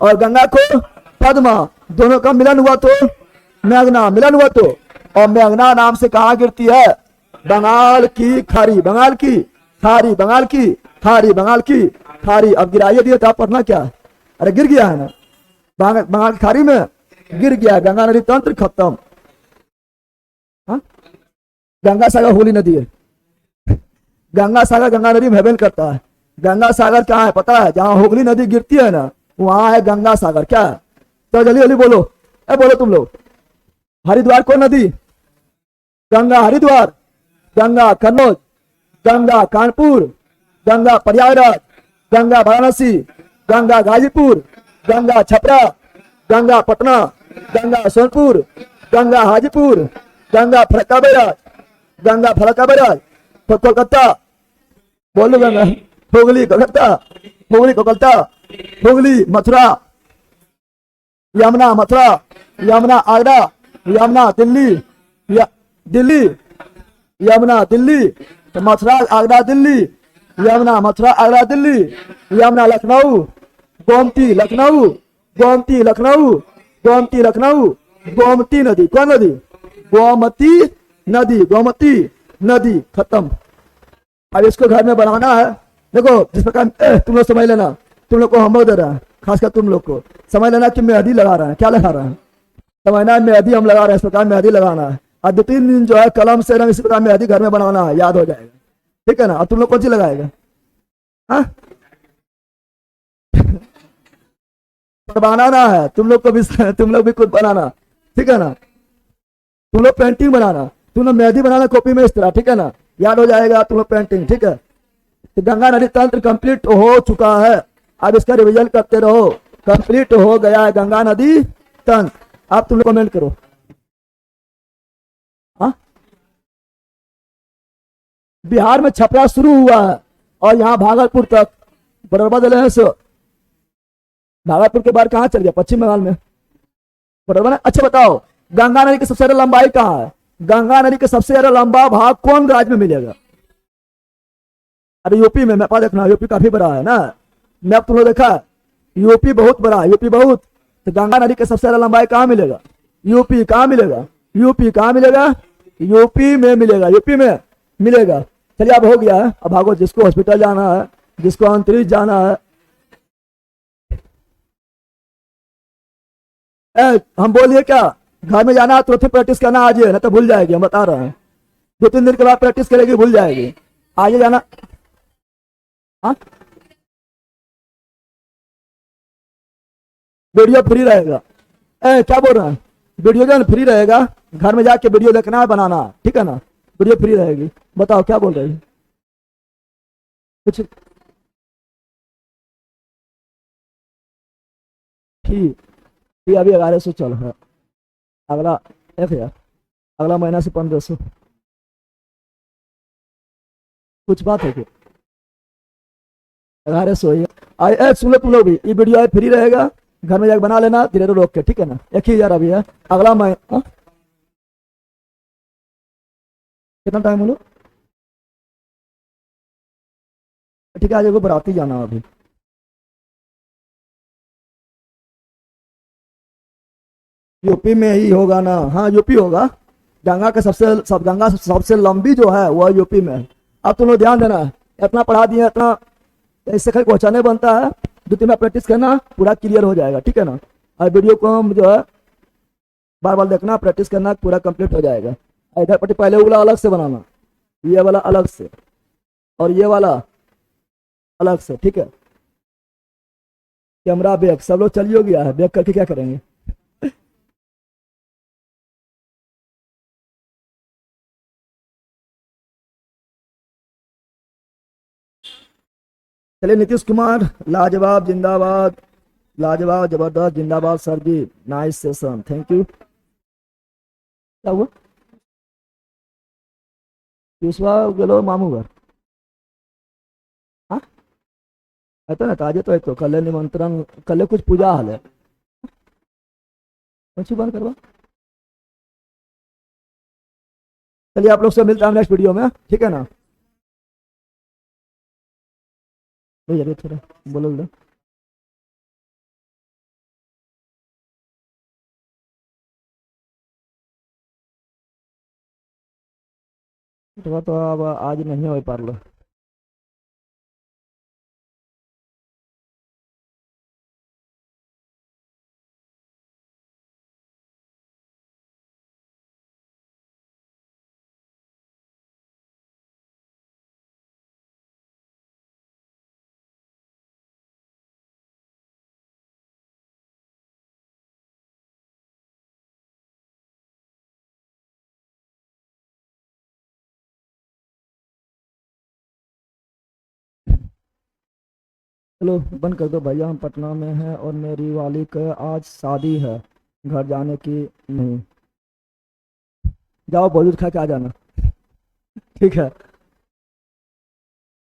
और गंगा को पद्मा, दोनों का मिलन हुआ तो मेघना, मिलन हुआ तो। और मेघना नाम से कहा गिरती है? बंगाल की खाड़ी, बंगाल की खाड़ी, बंगाल की खाड़ी, बंगाल की खाड़ी। अब गिराइए दिए तो आप पढ़ना क्या? अरे गिर गया है ना, बंगाल की खाड़ी में गिर गया। गंगा नदी तंत्र खत्म। हाँ? गंगा सागर होली नदी है। गंगा सागर गंगा नदी में हेवन करता है। गंगा सागर कहाँ है पता है? जहां हुगली नदी गिरती है ना, वहां है गंगा सागर। क्या है? तो जल्दी जल्दी बोलो, बोलो तुम लोग। हरिद्वार कौन नदी? गंगा हरिद्वार, गंगा कन्नौज, गंगा कानपुर, गंगा प्रयागराज, गंगा वाराणसी, गंगा गाजीपुर, गंगा छपरा, गंगा पटना, गंगा सोनपुर, गंगा हाजीपुर, गंगा फरक्काबैराज, गंगा फरक्काबैराज, कोलकाता। बोलो गंगा। हुगली कोलकाता, हुगली कोलकाता, हुगली मथुरा, यमुना मथुरा, यमुना आगरा, यमुना दिल्ली, दिल्ली, यमुना दिल्ली, तो मथुरा आगरा दिल्ली, यमुना मथुरा आगरा दिल्ली, यमुना लखनऊ, गोमती लखनऊ, गोमती लखनऊ, गोमती लखनऊ, गोमती नदी। कौन नदी? गोमती नदी, गोमती नदी। खत्म। अब इसको घर में बनाना है। देखो जिस प्रकार तुम लोग समझ लेना, तुम लोग को होमवर्क दे रहा है, खासकर तुम लोग को समझ लेना कि मेहंदी लगा रहा है। क्या लगा रहा है? समझना है, मेहंदी हम लगा रहे हैं। इस प्रकार मेहंदी लगाना है और 2-3 दिन जो है कलम से रंग इसी प्रकार मेहंदी घर में बनाना है, याद हो जाएगा। ठीक है ना? और तुम लोग कौन सी लगाएगा? हाँ? बनाना है तुम लोग को भी, तुम लोग भी कुछ बनाना। ठीक है ना? तुम लोग पेंटिंग बनाना, तुम लोग मेहंदी बनाना कॉपी में इस तरह। ठीक है ना? याद हो जाएगा तुम लोग पेंटिंग। ठीक है? तो गंगा नदी तंत्र कंप्लीट हो चुका है। अब इसका रिवीजन करते रहो। कंप्लीट हो गया है गंगा नदी तंत्र। आप तुम लोग कमेंट करो। हाँ? बिहार में छपरा शुरू हुआ है और यहाँ भागलपुर तक बराबर दले हैं। सो भागलपुर के बाद कहाँ चल गया? पश्चिम बंगाल में। बराबर है? अच्छा बताओ, गंगा नदी की सबसे ज्यादा लंबाई कहाँ है? गंगा नदी का सबसे ज्यादा लंबा भाग कौन राज्य में मिलेगा? अरे यूपी में। मैप देखना, यूपी काफी बड़ा है ना। मैप तुम लोग देखा? यूपी बहुत बड़ा है, यूपी बहुत। तो गंगा नदी का सबसे ज्यादा लंबाई कहाँ मिलेगा? यूपी। कहाँ मिलेगा? यूपी। कहाँ मिलेगा? यूपी में मिलेगा, यूपी में मिलेगा। चलिए अब हो गया है, अब भागो। जिसको हॉस्पिटल जाना है, जिसको अंतरिक्ष जाना है। हम बोलिए क्या? घर में जाना है तो फिर प्रैक्टिस करना आज है, ना तो भूल जाएगी। हम बता रहे हैं 2-3 दिन के बाद प्रैक्टिस करेगी, भूल जाएगी। आज जाना। हाँ? वीडियो फ्री रहेगा। क्या बोल रहे हैं? वीडियो जो फ्री रहेगा, घर में जाके वीडियो देखना है, बनाना। ठीक है ना? वीडियो फ्री रहेगी। बताओ क्या बोल रही? कुछ ठीक। ये अभी 1100 चल है। अगला 1000, अगला महीना से 1500। कुछ बात है क्या? 1100 ही है। सुन लो तुम लोग भी, ये वीडियो फ्री रहेगा, घर में जाकर बना लेना धीरे धीरे रोक के। ठीक है ना? 1000 अभी है। अगला महीना कितना टाइम बोलो? ठीक है, आज को बराती जाना अभी। यूपी में ही होगा ना? हाँ यूपी होगा। गंगा सबसे लंबी जो है वह यूपी में है। अब तुम लोग ध्यान देना, इतना पढ़ा दिया, इतना इससे कहीं पहुंचाने बनता है। 2-3 बार प्रैक्टिस करना, पूरा क्लियर हो जाएगा। ठीक है ना? और वीडियो को हम जो है बार बार देखना, प्रैक्टिस करना, पूरा कंप्लीट हो जाएगा। इधर पट्टी पहले वाला अलग से बनाना, ये वाला अलग से, और ये वाला अलग से। ठीक है? कैमरा बैक सब लोग चलिए, हो गया है। बैक करके क्या करेंगे? चलिए नीतीश कुमार, लाजवाब जिंदाबाद, लाजवाब जबरदस्त जिंदाबाद sir ji, nice session, thank you. क्या हुआ? पिछवा गेलो मामू घर। हाँ, तो ना ताजे तो है, तो कल निमंत्रण, कल कुछ पूजा हाल है, अच्छी बात करवा। चलिए आप लोग से मिलता है नेक्स्ट वीडियो में, ठीक है ना? भैया थोड़ा बोलो लो। तो अब आज नहीं हो पा लो। चलो बंद कर दो भैया, हम पटना में हैं और मेरी वाली का आज शादी है, घर जाने की नहीं। जाओ बॉलीवुड खा के आ जाना, ठीक है।